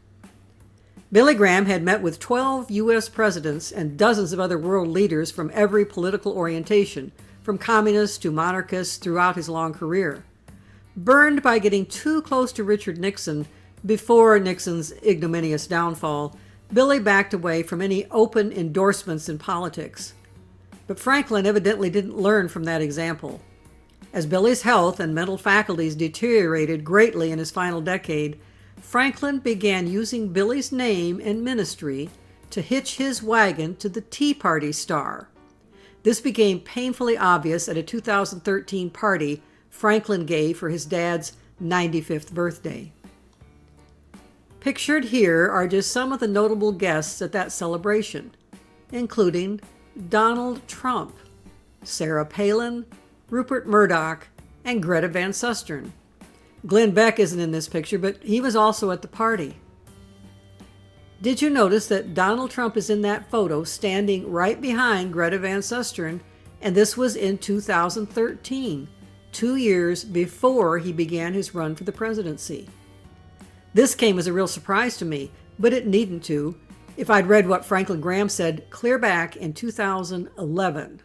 Billy Graham had met with 12 U.S. presidents and dozens of other world leaders from every political orientation, from communists to monarchists throughout his long career. Burned by getting too close to Richard Nixon before Nixon's ignominious downfall, Billy backed away from any open endorsements in politics. But Franklin evidently didn't learn from that example. As Billy's health and mental faculties deteriorated greatly in his final decade, Franklin began using Billy's name and ministry to hitch his wagon to the Tea Party star. This became painfully obvious at a 2013 party Franklin gave for his dad's 95th birthday. Pictured here are just some of the notable guests at that celebration, including Donald Trump, Sarah Palin, Rupert Murdoch, and Greta Van Susteren. Glenn Beck isn't in this picture, but he was also at the party. Did you notice that Donald Trump is in that photo standing right behind Greta Van Susteren, and this was in 2013, 2 years before he began his run for the presidency. This came as a real surprise to me, but it needn't to, if I'd read what Franklin Graham said clear back in 2011.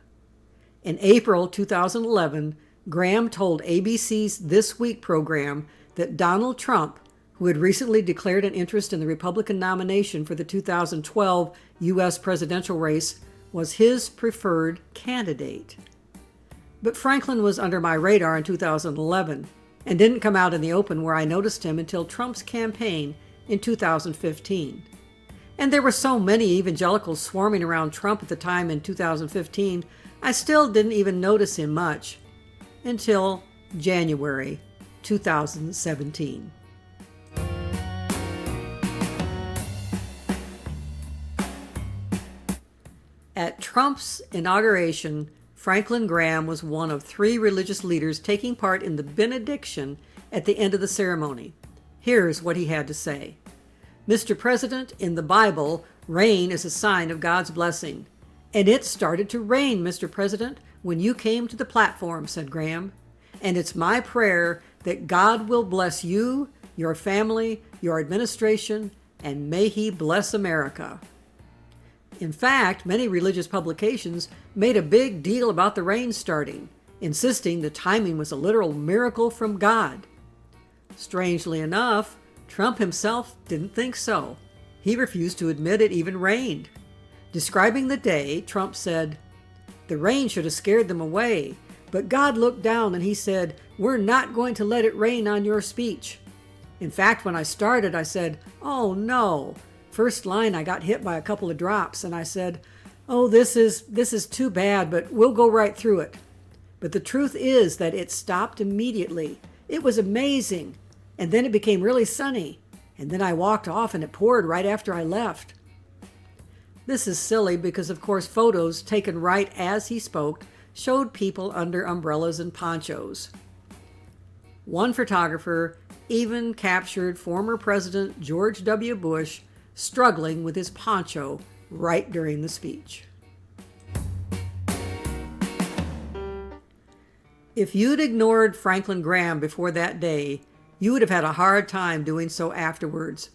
In April 2011, Graham told ABC's This Week program that Donald Trump, who had recently declared an interest in the Republican nomination for the 2012 U.S. presidential race, was his preferred candidate. But Franklin was under my radar in 2011 and didn't come out in the open where I noticed him until Trump's campaign in 2015. And there were so many evangelicals swarming around Trump at the time in 2015, I still didn't even notice him much until January 2017. At Trump's inauguration, Franklin Graham was one of 3 religious leaders taking part in the benediction at the end of the ceremony. Here's what he had to say. "Mr. President, in the Bible, rain is a sign of God's blessing. And it started to rain, Mr. President, when you came to the platform," said Graham. "And it's my prayer that God will bless you, your family, your administration, and may He bless America." In fact, many religious publications made a big deal about the rain starting, insisting the timing was a literal miracle from God. Strangely enough, Trump himself didn't think so. He refused to admit it even rained. Describing the day, Trump said, "The rain should have scared them away, but God looked down and He said, 'We're not going to let it rain on your speech.' In fact, when I started, I said, 'Oh no.' First line, I got hit by a couple of drops, and I said, 'Oh, this is too bad, but we'll go right through it.' But the truth is that it stopped immediately. It was amazing. And then it became really sunny. And then I walked off and it poured right after I left." This is silly because, of course, photos taken right as he spoke showed people under umbrellas and ponchos. One photographer even captured former President George W. Bush struggling with his poncho right during the speech. If you'd ignored Franklin Graham before that day, you would have had a hard time doing so afterwards.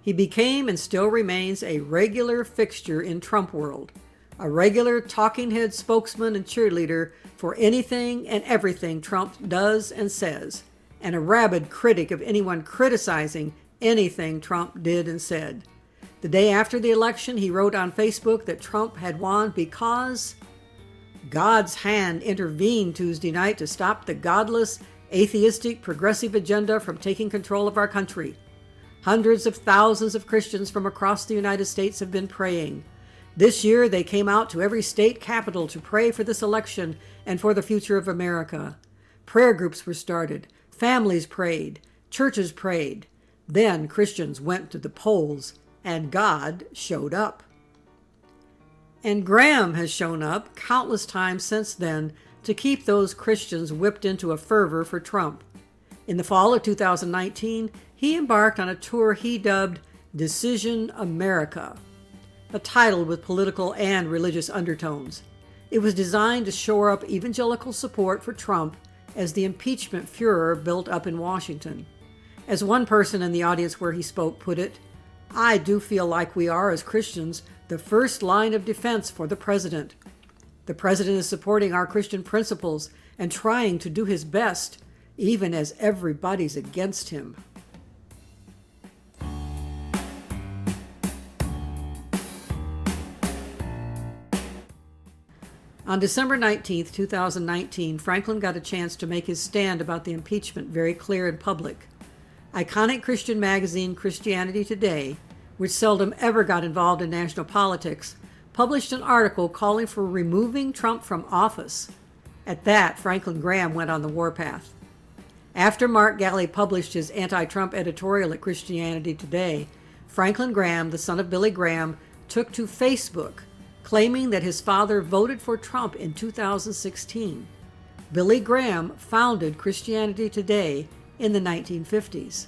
He became and still remains a regular fixture in Trump world, a regular talking head spokesman and cheerleader for anything and everything Trump does and says, and a rabid critic of anyone criticizing anything Trump did and said. The day after the election, he wrote on Facebook that Trump had won because God's hand intervened Tuesday night to stop the godless, atheistic, progressive agenda from taking control of our country. Hundreds of thousands of Christians from across the United States have been praying. This year, they came out to every state capital to pray for this election and for the future of America. Prayer groups were started. Families prayed. Churches prayed. Then Christians went to the polls, and God showed up. And Graham has shown up countless times since then to keep those Christians whipped into a fervor for Trump. In the fall of 2019, he embarked on a tour he dubbed Disillusioned America, a title with political and religious undertones. It was designed to shore up evangelical support for Trump as the impeachment furor built up in Washington. As one person in the audience where he spoke put it, "I do feel like we are, as Christians, the first line of defense for the president. The president is supporting our Christian principles and trying to do his best, even as everybody's against him." On December 19, 2019, Franklin got a chance to make his stand about the impeachment very clear in public. Iconic Christian magazine Christianity Today, which seldom ever got involved in national politics, published an article calling for removing Trump from office. At that, Franklin Graham went on the warpath. After Mark Galli published his anti-Trump editorial at Christianity Today, Franklin Graham, the son of Billy Graham, took to Facebook, claiming that his father voted for Trump in 2016. Billy Graham founded Christianity Today in the 1950s.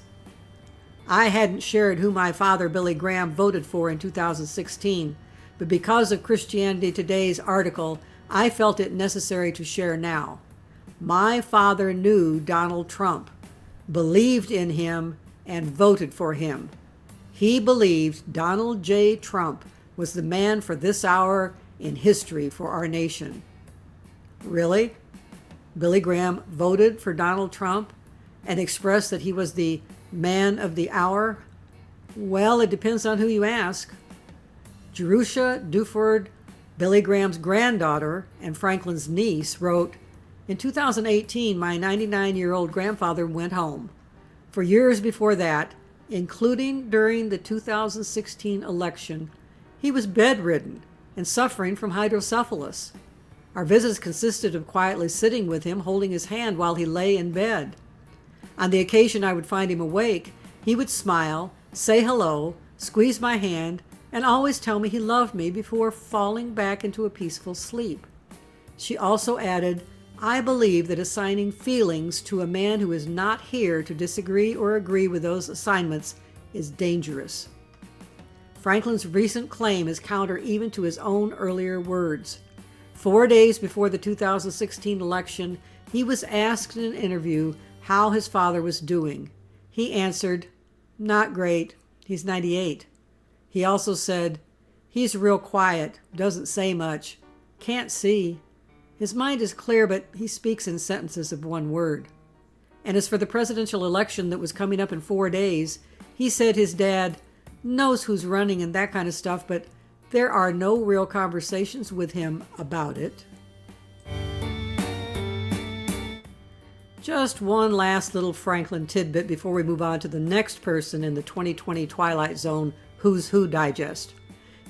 I hadn't shared who my father, Billy Graham, voted for in 2016, but because of Christianity Today's article, I felt it necessary to share now. My father knew Donald Trump, believed in him, and voted for him. He believed Donald J. Trump was the man for this hour in history for our nation. Really? Billy Graham voted for Donald Trump and expressed that he was the man of the hour? Well, it depends on who you ask. Jerusha Duford, Billy Graham's granddaughter and Franklin's niece, wrote, "In 2018, my 99-year-old grandfather went home. For years before that, including during the 2016 election, he was bedridden and suffering from hydrocephalus. Our visits consisted of quietly sitting with him, holding his hand while he lay in bed. On the occasion I would find him awake, he would smile, say hello, squeeze my hand, and always tell me he loved me before falling back into a peaceful sleep. She also added, I believe that assigning feelings to a man who is not here to disagree or agree with those assignments is dangerous. Franklin's recent claim is counter even to his own earlier words. 4 days before the 2016 election, he was asked in an interview how his father was doing. He answered, "Not great. He's 98. He also said, "He's real quiet, doesn't say much, can't see. His mind is clear, but he speaks in sentences of one word." And as for the presidential election that was coming up in 4 days, he said his dad knows who's running and that kind of stuff, but there are no real conversations with him about it. Just one last little Franklin tidbit before we move on to the next person in the 2020 Twilight Zone Who's Who Digest.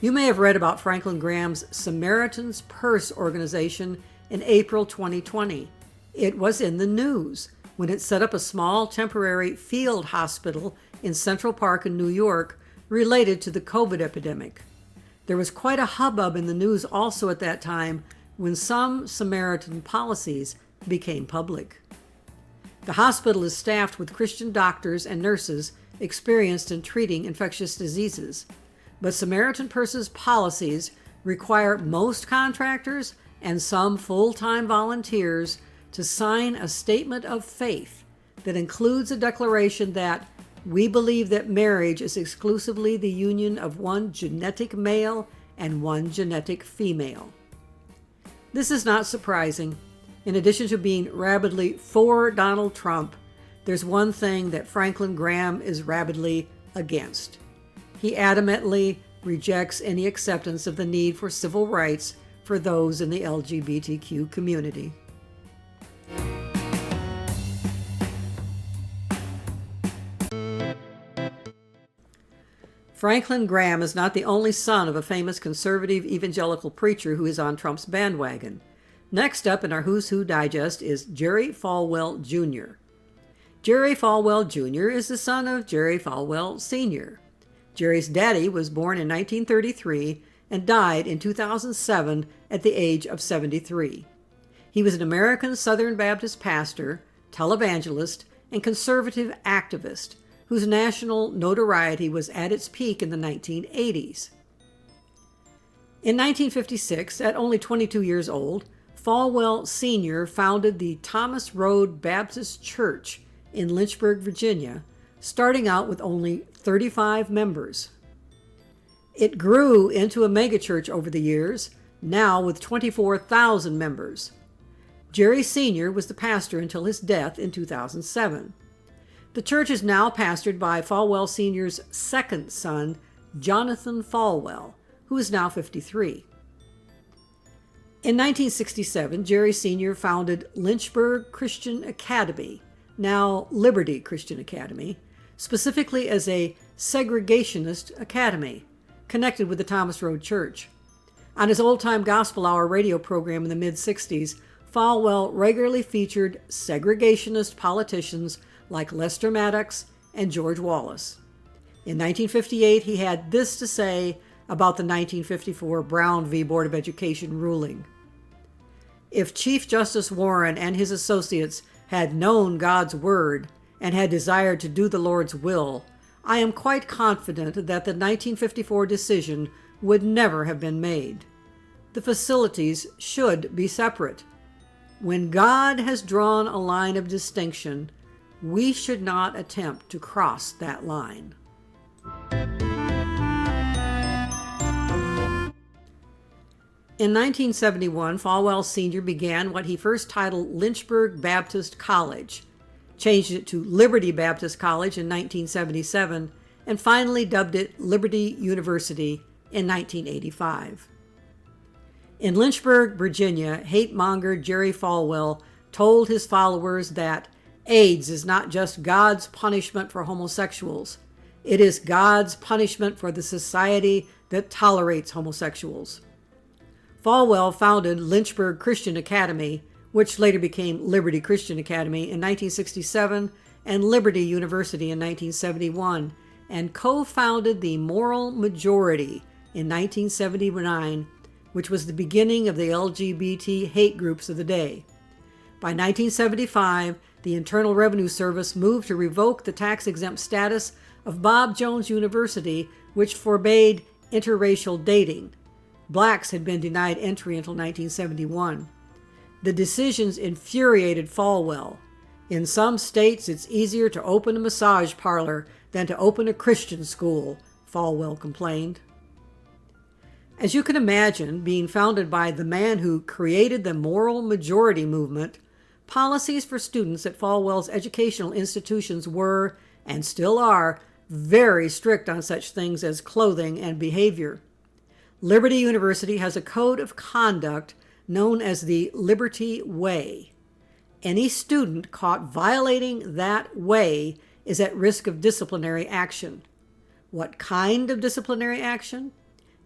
You may have read about Franklin Graham's Samaritan's Purse organization in April 2020. It was in the news when it set up a small temporary field hospital in Central Park in New York related to the COVID epidemic. There was quite a hubbub in the news also at that time when some Samaritan policies became public. The hospital is staffed with Christian doctors and nurses experienced in treating infectious diseases, but Samaritan Purse's policies require most contractors and some full-time volunteers to sign a statement of faith that includes a declaration that we believe that marriage is exclusively the union of one genetic male and one genetic female. This is not surprising. In addition to being rabidly for Donald Trump, there's one thing that Franklin Graham is rabidly against. He adamantly rejects any acceptance of the need for civil rights for those in the LGBTQ community. Franklin Graham is not the only son of a famous conservative evangelical preacher who is on Trump's bandwagon. Next up in our Who's Who Digest is Jerry Falwell Jr. Jerry Falwell Jr. is the son of Jerry Falwell Sr. Jerry's daddy was born in 1933 and died in 2007 at the age of 73. He was an American Southern Baptist pastor, televangelist, and conservative activist whose national notoriety was at its peak in the 1980s. In 1956, at only 22 years old, Falwell Sr. founded the Thomas Road Baptist Church in Lynchburg, Virginia, starting out with only 35 members. It grew into a megachurch over the years, now with 24,000 members. Jerry Sr. was the pastor until his death in 2007. The church is now pastored by Falwell Sr.'s second son, Jonathan Falwell, who is now 53. In 1967, Jerry Sr. founded Lynchburg Christian Academy, now Liberty Christian Academy, specifically as a segregationist academy, connected with the Thomas Road Church. On his old-time gospel hour radio program in the mid-60s, Falwell regularly featured segregationist politicians like Lester Maddox and George Wallace. In 1958, he had this to say about the 1954 Brown v. Board of Education ruling. If Chief Justice Warren and his associates had known God's word and had desired to do the Lord's will, I am quite confident that the 1954 decision would never have been made. The facilities should be separate. When God has drawn a line of distinction, we should not attempt to cross that line. In 1971, Falwell Sr. began what he first titled Lynchburg Baptist College, changed it to Liberty Baptist College in 1977, and finally dubbed it Liberty University in 1985. In Lynchburg, Virginia, hate-monger Jerry Falwell told his followers that AIDS is not just God's punishment for homosexuals. It is God's punishment for the society that tolerates homosexuals. Falwell founded Lynchburg Christian Academy, which later became Liberty Christian Academy in 1967 and Liberty University in 1971, and co-founded the Moral Majority in 1979, which was the beginning of the LGBT hate groups of the day. By 1975, the Internal Revenue Service moved to revoke the tax-exempt status of Bob Jones University, which forbade interracial dating. Blacks had been denied entry until 1971. The decisions infuriated Falwell. In some states, it's easier to open a massage parlor than to open a Christian school, Falwell complained. As you can imagine, being founded by the man who created the moral majority movement, policies for students at Falwell's educational institutions were, and still are, very strict on such things as clothing and behavior. Liberty University has a code of conduct known as the Liberty Way. Any student caught violating that way is at risk of disciplinary action. What kind of disciplinary action?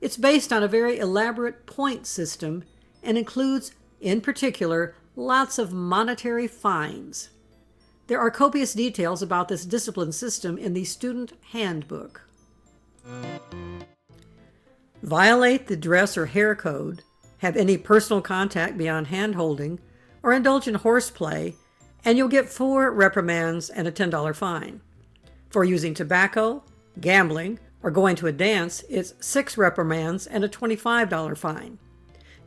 It's based on a very elaborate point system and includes, in particular, lots of monetary fines. There are copious details about this discipline system in the student handbook. Violate the dress or hair code, have any personal contact beyond hand-holding, or indulge in horseplay, and you'll get 4 reprimands and a $10 fine. For using tobacco, gambling, or going to a dance, it's 6 reprimands and a $25 fine.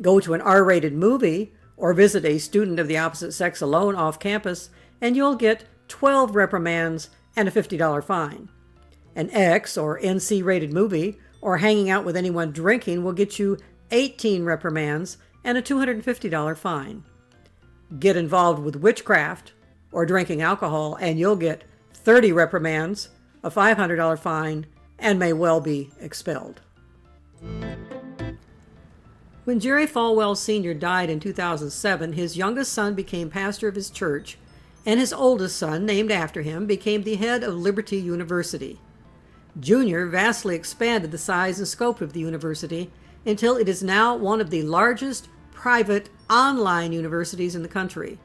Go to an R-rated movie or visit a student of the opposite sex alone off campus, and you'll get 12 reprimands and a $50 fine. An X or NC-rated movie or hanging out with anyone drinking will get you 18 reprimands and a $250 fine. Get involved with witchcraft or drinking alcohol, and you'll get 30 reprimands, a $500 fine, and may well be expelled. When Jerry Falwell Sr. died in 2007, his youngest son became pastor of his church, and his oldest son, named after him, became the head of Liberty University. Jr. vastly expanded the size and scope of the university until it is now one of the largest private online universities in the country.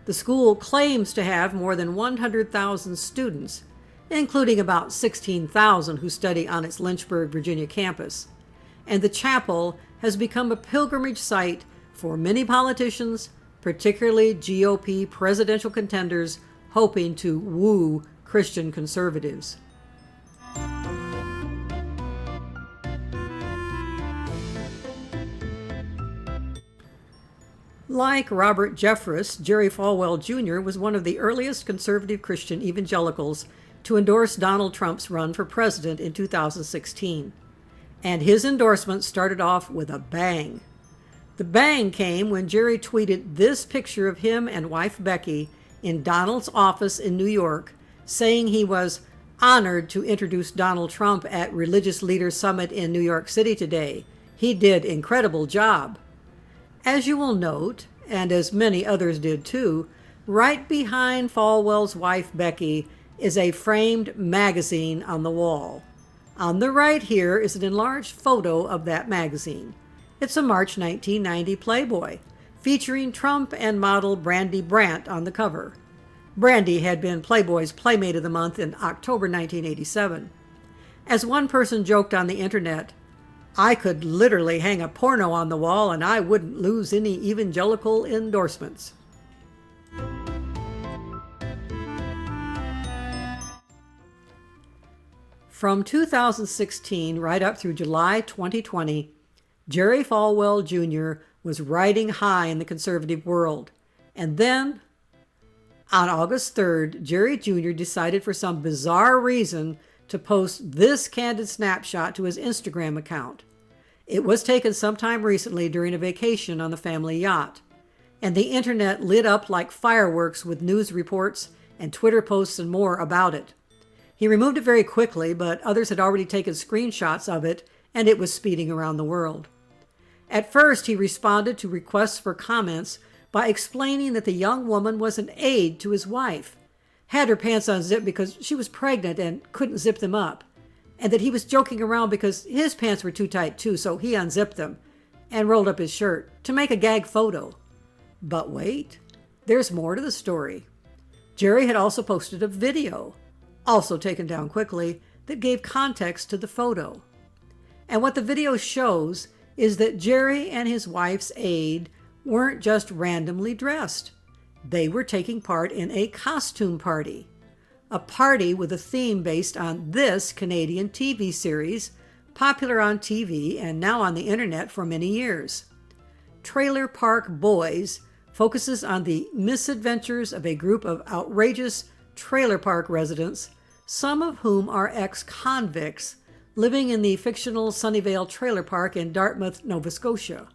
The school claims to have more than 100,000 students, including about 16,000 who study on its Lynchburg, Virginia campus. And the chapel has become a pilgrimage site for many politicians, particularly GOP presidential contenders hoping to woo Christian conservatives. Like Robert Jeffress, Jerry Falwell Jr. was one of the earliest conservative Christian evangelicals to endorse Donald Trump's run for president in 2016. And his endorsement started off with a bang. The bang came when Jerry tweeted this picture of him and wife Becky in Donald's office in New York, saying he was honored to introduce Donald Trump at Religious Leaders Summit in New York City today. He did incredible job. As you will note, and as many others did too, right behind Falwell's wife Becky is a framed magazine on the wall. On the right here is an enlarged photo of that magazine. It's a March 1990 Playboy, featuring Trump and model Brandy Brandt on the cover. Brandy had been Playboy's Playmate of the Month in October 1987. As one person joked on the internet, I could literally hang a porno on the wall and I wouldn't lose any evangelical endorsements. From 2016 right up through July 2020, Jerry Falwell Jr. was riding high in the conservative world. And then, on August 3rd, Jerry Jr. decided for some bizarre reason to post this candid snapshot to his Instagram account. It was taken sometime recently during a vacation on the family yacht, and the internet lit up like fireworks with news reports and Twitter posts and more about it. He removed it very quickly, but others had already taken screenshots of it, and it was speeding around the world. At first, he responded to requests for comments by explaining that the young woman was an aide to his wife, had her pants unzipped because she was pregnant and couldn't zip them up, and that he was joking around because his pants were too tight too, so he unzipped them and rolled up his shirt to make a gag photo. But wait, there's more to the story. Jerry had also posted a video, also taken down quickly, that gave context to the photo. And what the video shows is that Jerry and his wife's aide weren't just randomly dressed. They were taking part in a costume party. A party with a theme based on this Canadian TV series, popular on TV and now on the internet for many years. Trailer Park Boys focuses on the misadventures of a group of outrageous trailer park residents, some of whom are ex-convicts living in the fictional Sunnyvale Trailer Park in Dartmouth, Nova Scotia.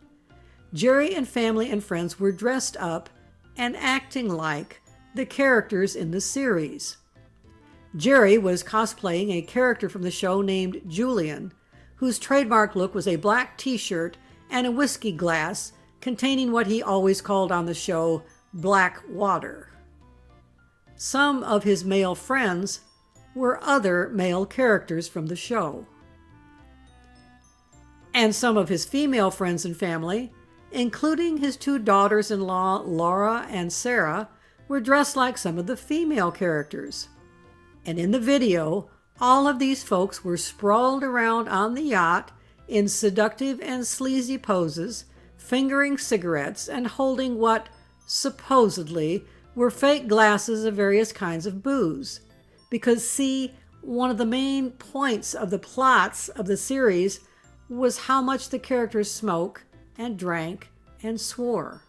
Jerry and family and friends were dressed up and acting like the characters in the series. Jerry was cosplaying a character from the show named Julian, whose trademark look was a black t-shirt and a whiskey glass containing what he always called on the show black water. Some of his male friends were other male characters from the show. And some of his female friends and family, including his two daughters-in-law, Laura and Sarah, were dressed like some of the female characters. And in the video, all of these folks were sprawled around on the yacht in seductive and sleazy poses, fingering cigarettes and holding what, supposedly, were fake glasses of various kinds of booze. Because, see, one of the main points of the plots of the series was how much the characters smoked and drank and swore.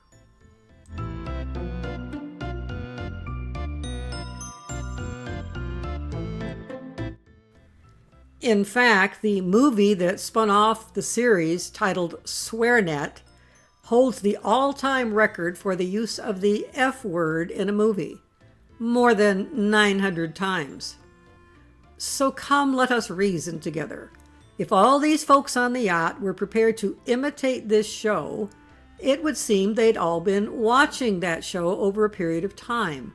In fact, the movie that spun off the series, titled SwearNet, holds the all-time record for the use of the F word in a movie, more than 900 times. So come, let us reason together. If all these folks on the yacht were prepared to imitate this show, it would seem they'd all been watching that show over a period of time,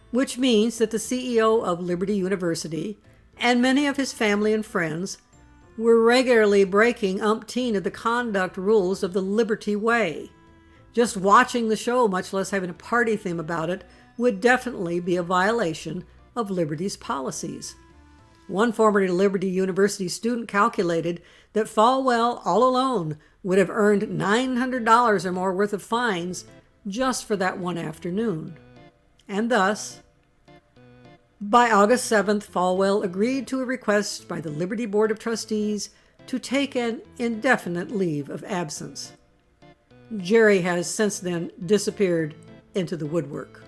which means that the CEO of Liberty University and many of his family and friends were regularly breaking umpteen of the conduct rules of the Liberty Way. Just watching the show, much less having a party theme about it, would definitely be a violation of Liberty's policies. One former Liberty University student calculated that Falwell all alone would have earned $900 or more worth of fines just for that one afternoon. And thus, by August 7th, Falwell agreed to a request by the Liberty Board of Trustees to take an indefinite leave of absence. Jerry has since then disappeared into the woodwork.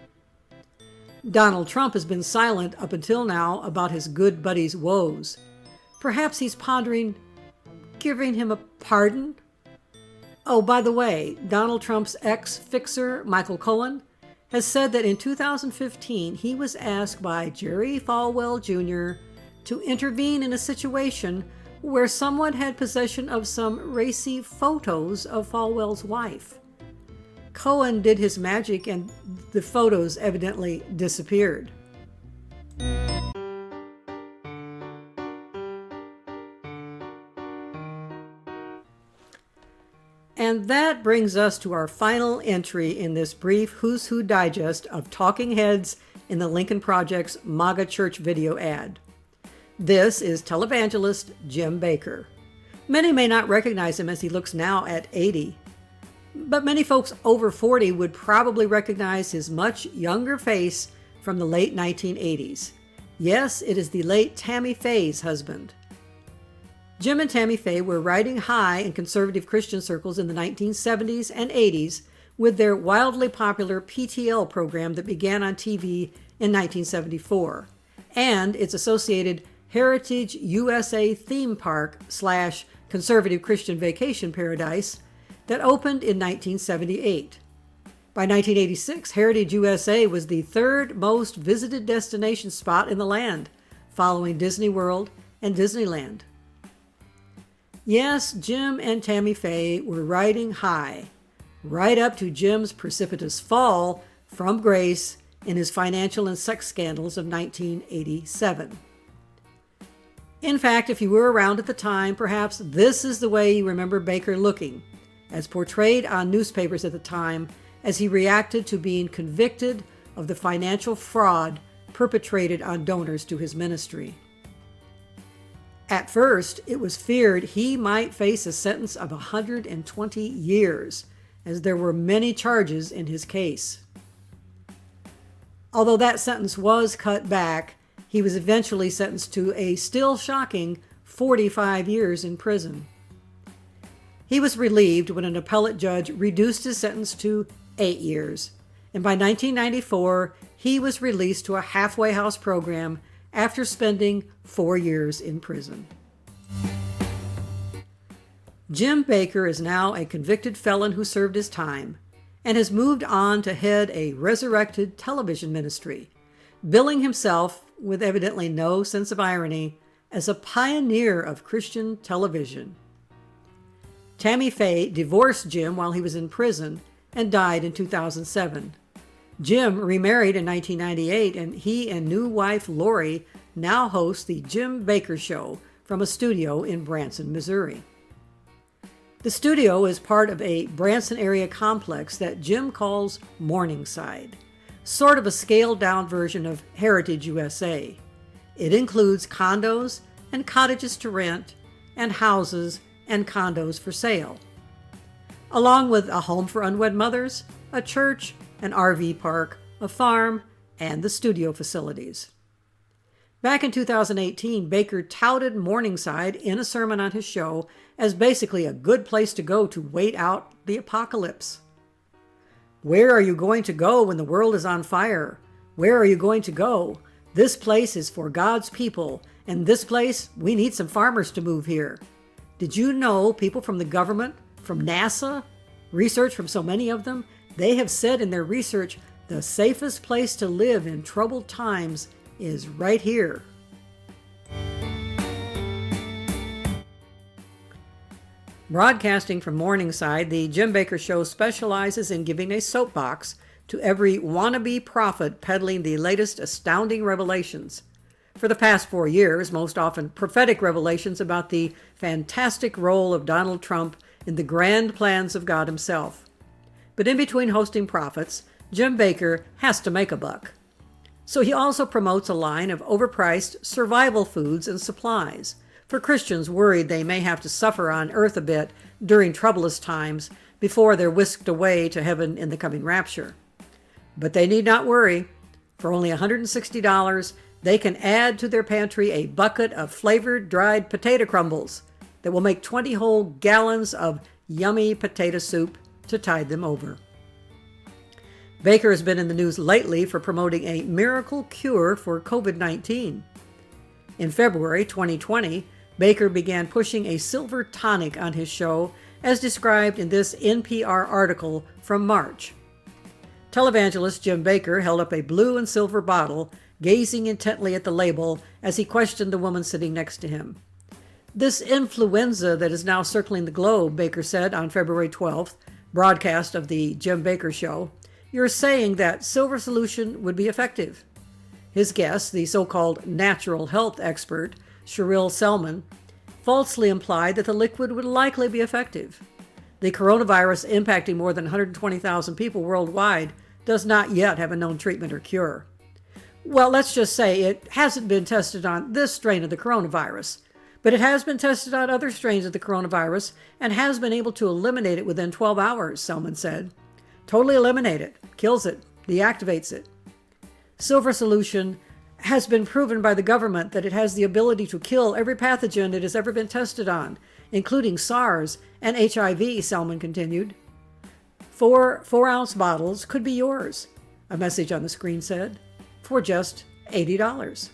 Donald Trump has been silent up until now about his good buddy's woes. Perhaps he's pondering giving him a pardon? Oh, by the way, Donald Trump's ex-fixer, Michael Cohen, has said that in 2015 he was asked by Jerry Falwell Jr. to intervene in a situation where someone had possession of some racy photos of Falwell's wife. Cohen did his magic and the photos evidently disappeared. And that brings us to our final entry in this brief Who's Who digest of talking heads in the Lincoln Project's MAGAChurch video ad. This is televangelist Jim Bakker. Many may not recognize him as he looks now at 80, but many folks over 40 would probably recognize his much younger face from the late 1980s. Yes, it is the late Tammy Faye's husband. Jim and Tammy Faye were riding high in conservative Christian circles in the 1970s and 80s with their wildly popular PTL program that began on TV in 1974, and its associated Heritage USA theme park / conservative Christian vacation paradise that opened in 1978. By 1986, Heritage USA was the third most visited destination spot in the land, following Disney World and Disneyland. Yes, Jim and Tammy Faye were riding high, right up to Jim's precipitous fall from grace in his financial and sex scandals of 1987. In fact, if you were around at the time, perhaps this is the way you remember Bakker looking, as portrayed on newspapers at the time, as he reacted to being convicted of the financial fraud perpetrated on donors to his ministry. At first, it was feared he might face a sentence of 120 years, as there were many charges in his case. Although that sentence was cut back, he was eventually sentenced to a still shocking 45 years in prison. He was relieved when an appellate judge reduced his sentence to 8 years, and by 1994, he was released to a halfway house program after spending 4 years in prison. Jim Bakker is now a convicted felon who served his time and has moved on to head a resurrected television ministry, billing himself, with evidently no sense of irony, as a pioneer of Christian television. Tammy Faye divorced Jim while he was in prison and died in 2007. Jim remarried in 1998, and he and new wife Lori now host the Jim Bakker Show from a studio in Branson, Missouri. The studio is part of a Branson area complex that Jim calls Morningside, sort of a scaled-down version of Heritage USA. It includes condos and cottages to rent, and houses and condos for sale, along with a home for unwed mothers, a church, an RV park, a farm, and the studio facilities. Back in 2018, Bakker touted Morningside in a sermon on his show as basically a good place to go to wait out the apocalypse. Where are you going to go when the world is on fire? Where are you going to go? This place is for God's people, and this place, we need some farmers to move here. Did you know people from the government, from NASA, research from so many of them, they have said in their research the safest place to live in troubled times is right here. Broadcasting from Morningside, the Jim Bakker Show specializes in giving a soapbox to every wannabe prophet peddling the latest astounding revelations. For the past 4 years, most often prophetic revelations about the fantastic role of Donald Trump in the grand plans of God himself. But in between hosting prophets, Jim Bakker has to make a buck. So he also promotes a line of overpriced survival foods and supplies for Christians worried they may have to suffer on earth a bit during troublous times before they're whisked away to heaven in the coming rapture. But they need not worry. For only $160, they can add to their pantry a bucket of flavored dried potato crumbles that will make 20 whole gallons of yummy potato soup to tide them over. Bakker has been in the news lately for promoting a miracle cure for COVID-19. In February 2020, Bakker began pushing a silver tonic on his show, as described in this NPR article from March. Televangelist Jim Bakker held up a blue and silver bottle, gazing intently at the label as he questioned the woman sitting next to him. This influenza that is now circling the globe, Bakker said on February 12th, broadcast of the Jim Bakker Show, you're saying that silver solution would be effective. His guest, the so-called natural health expert, Cheryl Selman, falsely implied that the liquid would likely be effective. The coronavirus impacting more than 120,000 people worldwide does not yet have a known treatment or cure. Well, let's just say it hasn't been tested on this strain of the coronavirus, but it has been tested on other strains of the coronavirus and has been able to eliminate it within 12 hours, Selman said. Totally eliminate it, kills it, deactivates it. Silver solution has been proven by the government that it has the ability to kill every pathogen it has ever been tested on, including SARS and HIV, Selman continued. 4 4-ounce bottles could be yours, a message on the screen said, for just $80.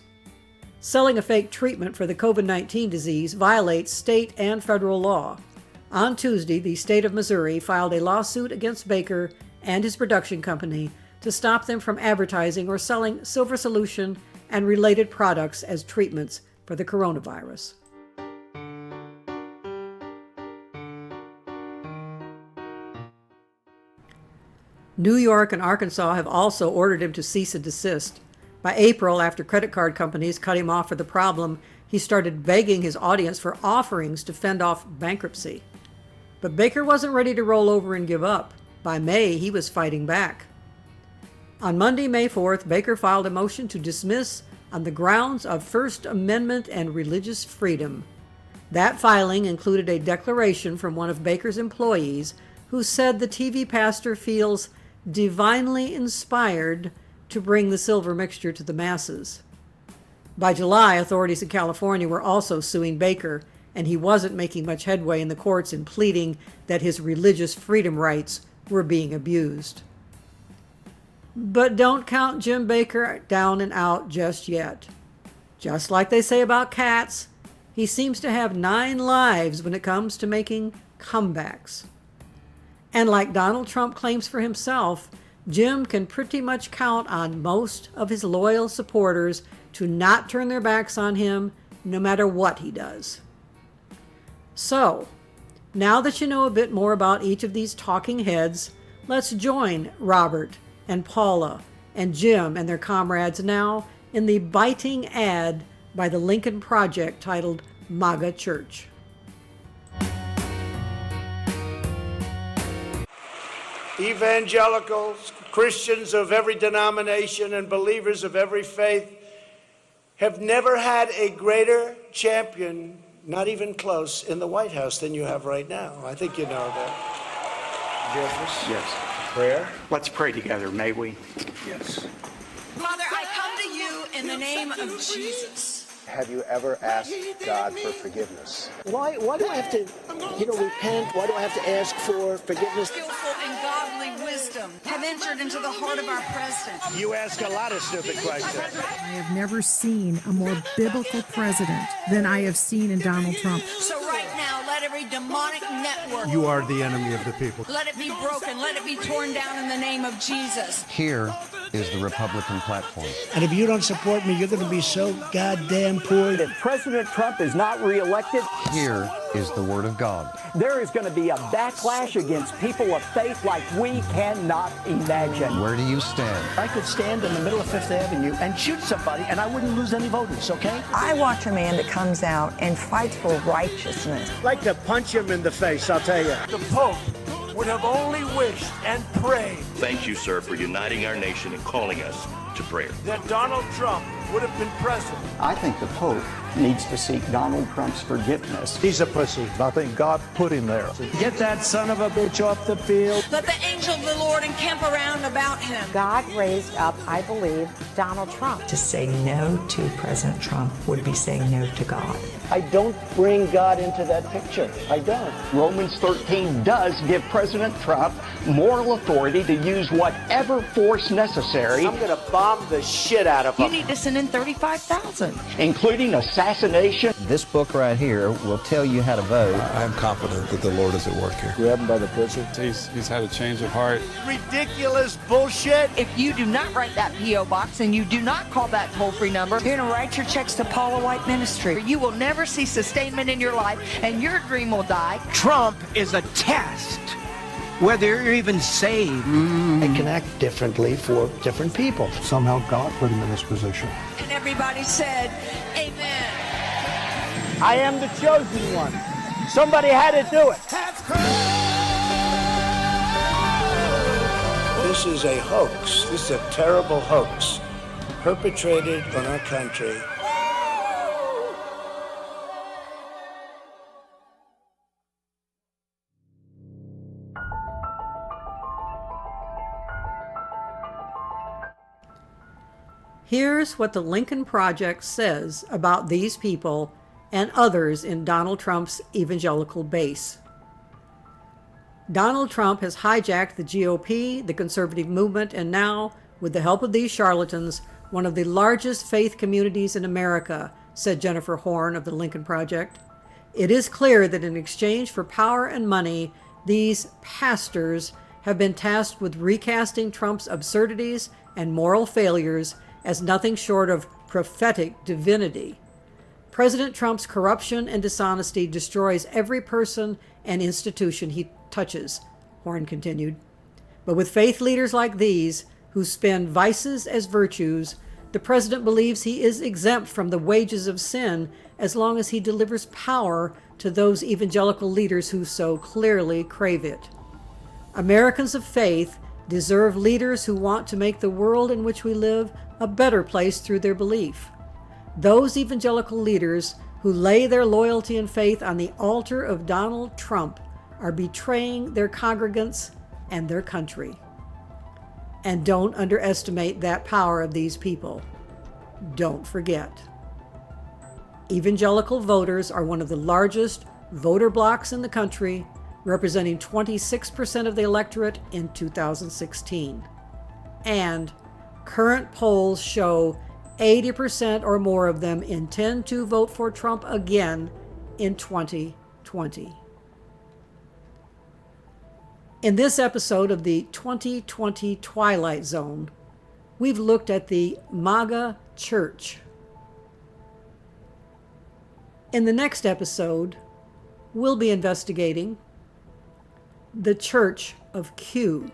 Selling a fake treatment for the COVID-19 disease violates state and federal law. On Tuesday, the state of Missouri filed a lawsuit against Bakker and his production company to stop them from advertising or selling silver solution and related products as treatments for the coronavirus. New York and Arkansas have also ordered him to cease and desist. By April, after credit card companies cut him off for the problem, he started begging his audience for offerings to fend off bankruptcy. But Bakker wasn't ready to roll over and give up. By May, he was fighting back. On Monday, May 4th, Bakker filed a motion to dismiss on the grounds of First Amendment and religious freedom. That filing included a declaration from one of Bakker's employees who said the TV pastor feels divinely inspired to bring the silver mixture to the masses. By July, authorities in California were also suing Bakker, and he wasn't making much headway in the courts in pleading that his religious freedom rights were being abused. But don't count Jim Bakker down and out just yet. Just like they say about cats, he seems to have 9 lives when it comes to making comebacks. And like Donald Trump claims for himself, Jim can pretty much count on most of his loyal supporters to not turn their backs on him no matter what he does. So, now that you know a bit more about each of these talking heads, let's join Robert and Paula and Jim and their comrades now in the biting ad by the Lincoln Project titled MAGAChurch. Evangelicals, Christians of every denomination, and believers of every faith have never had a greater champion, not even close, in the White House than you have right now. I think you know that. Jeffress? Yes. Prayer? Let's pray together, may we? Yes. Father, I come to you in the name of Jesus. Have you ever asked God for forgiveness? Why do I have to, repent? Why do I have to ask for forgiveness? Skillful and godly wisdom have entered into the heart of our president. You ask a lot of stupid questions. I have never seen a more biblical president than I have seen in Donald Trump. So right now, let every demonic network... You are the enemy of the people. Let it be broken. Let it be torn down in the name of Jesus. Here is the Republican platform. And if you don't support me, you're going to be so goddamn poor. If President Trump is not reelected, here is the Word of God. There is going to be a backlash against people of faith like we cannot imagine. Where do you stand? I could stand in the middle of Fifth Avenue and shoot somebody, and I wouldn't lose any voters, okay? I watch a man that comes out and fights for righteousness. I'd like to punch him in the face, I'll tell you. The Pope would have only wished and prayed. Thank you, sir, for uniting our nation and calling us to prayer. That Donald Trump would have been president. I think the Pope needs to seek Donald Trump's forgiveness. He's a pussy. I think God put him there. Get that son of a bitch off the field. Let the angel of the Lord encamp around about him. God raised up, I believe, Donald Trump. To say no to President Trump would be saying no to God. I don't bring God into that picture. I don't. Romans 13 does give President Trump moral authority to use whatever force necessary. I'm going to bomb the shit out of him. You need to send in 35,000. Including assassination. This book right here will tell you how to vote. I am confident that the Lord is at work here. Grab him by the pussy. He's had a change of heart. Ridiculous bullshit. If you do not write that P.O. box and you do not call that toll-free number, you're going to write your checks to Paula White Ministry. You will never see sustainment in your life, and your dream will die. Trump is a test. Whether you're even saved. I can act differently for different people. Somehow God put him in this position. And everybody said, amen. I am the chosen one. Somebody had to do it. This is a hoax. This is a terrible hoax perpetrated on our country. Here's what the Lincoln Project says about these people and others in Donald Trump's evangelical base. Donald Trump has hijacked the GOP, the conservative movement, and now, with the help of these charlatans, one of the largest faith communities in America, said Jennifer Horn of the Lincoln Project. It is clear that in exchange for power and money, these pastors have been tasked with recasting Trump's absurdities and moral failures as nothing short of prophetic divinity. President Trump's corruption and dishonesty destroys every person and institution he touches, Horn continued. But with faith leaders like these, who spin vices as virtues, the president believes he is exempt from the wages of sin as long as he delivers power to those evangelical leaders who so clearly crave it. Americans of faith deserve leaders who want to make the world in which we live a better place through their belief. Those evangelical leaders who lay their loyalty and faith on the altar of Donald Trump are betraying their congregants and their country. And don't underestimate that power of these people. Don't forget. Evangelical voters are one of the largest voter blocs in the country, representing 26% of the electorate in 2016. And current polls show 80% or more of them intend to vote for Trump again in 2020. In this episode of the 2020 Twilight Zone, we've looked at the MAGAChurch. In the next episode, we'll be investigating the Church of Q.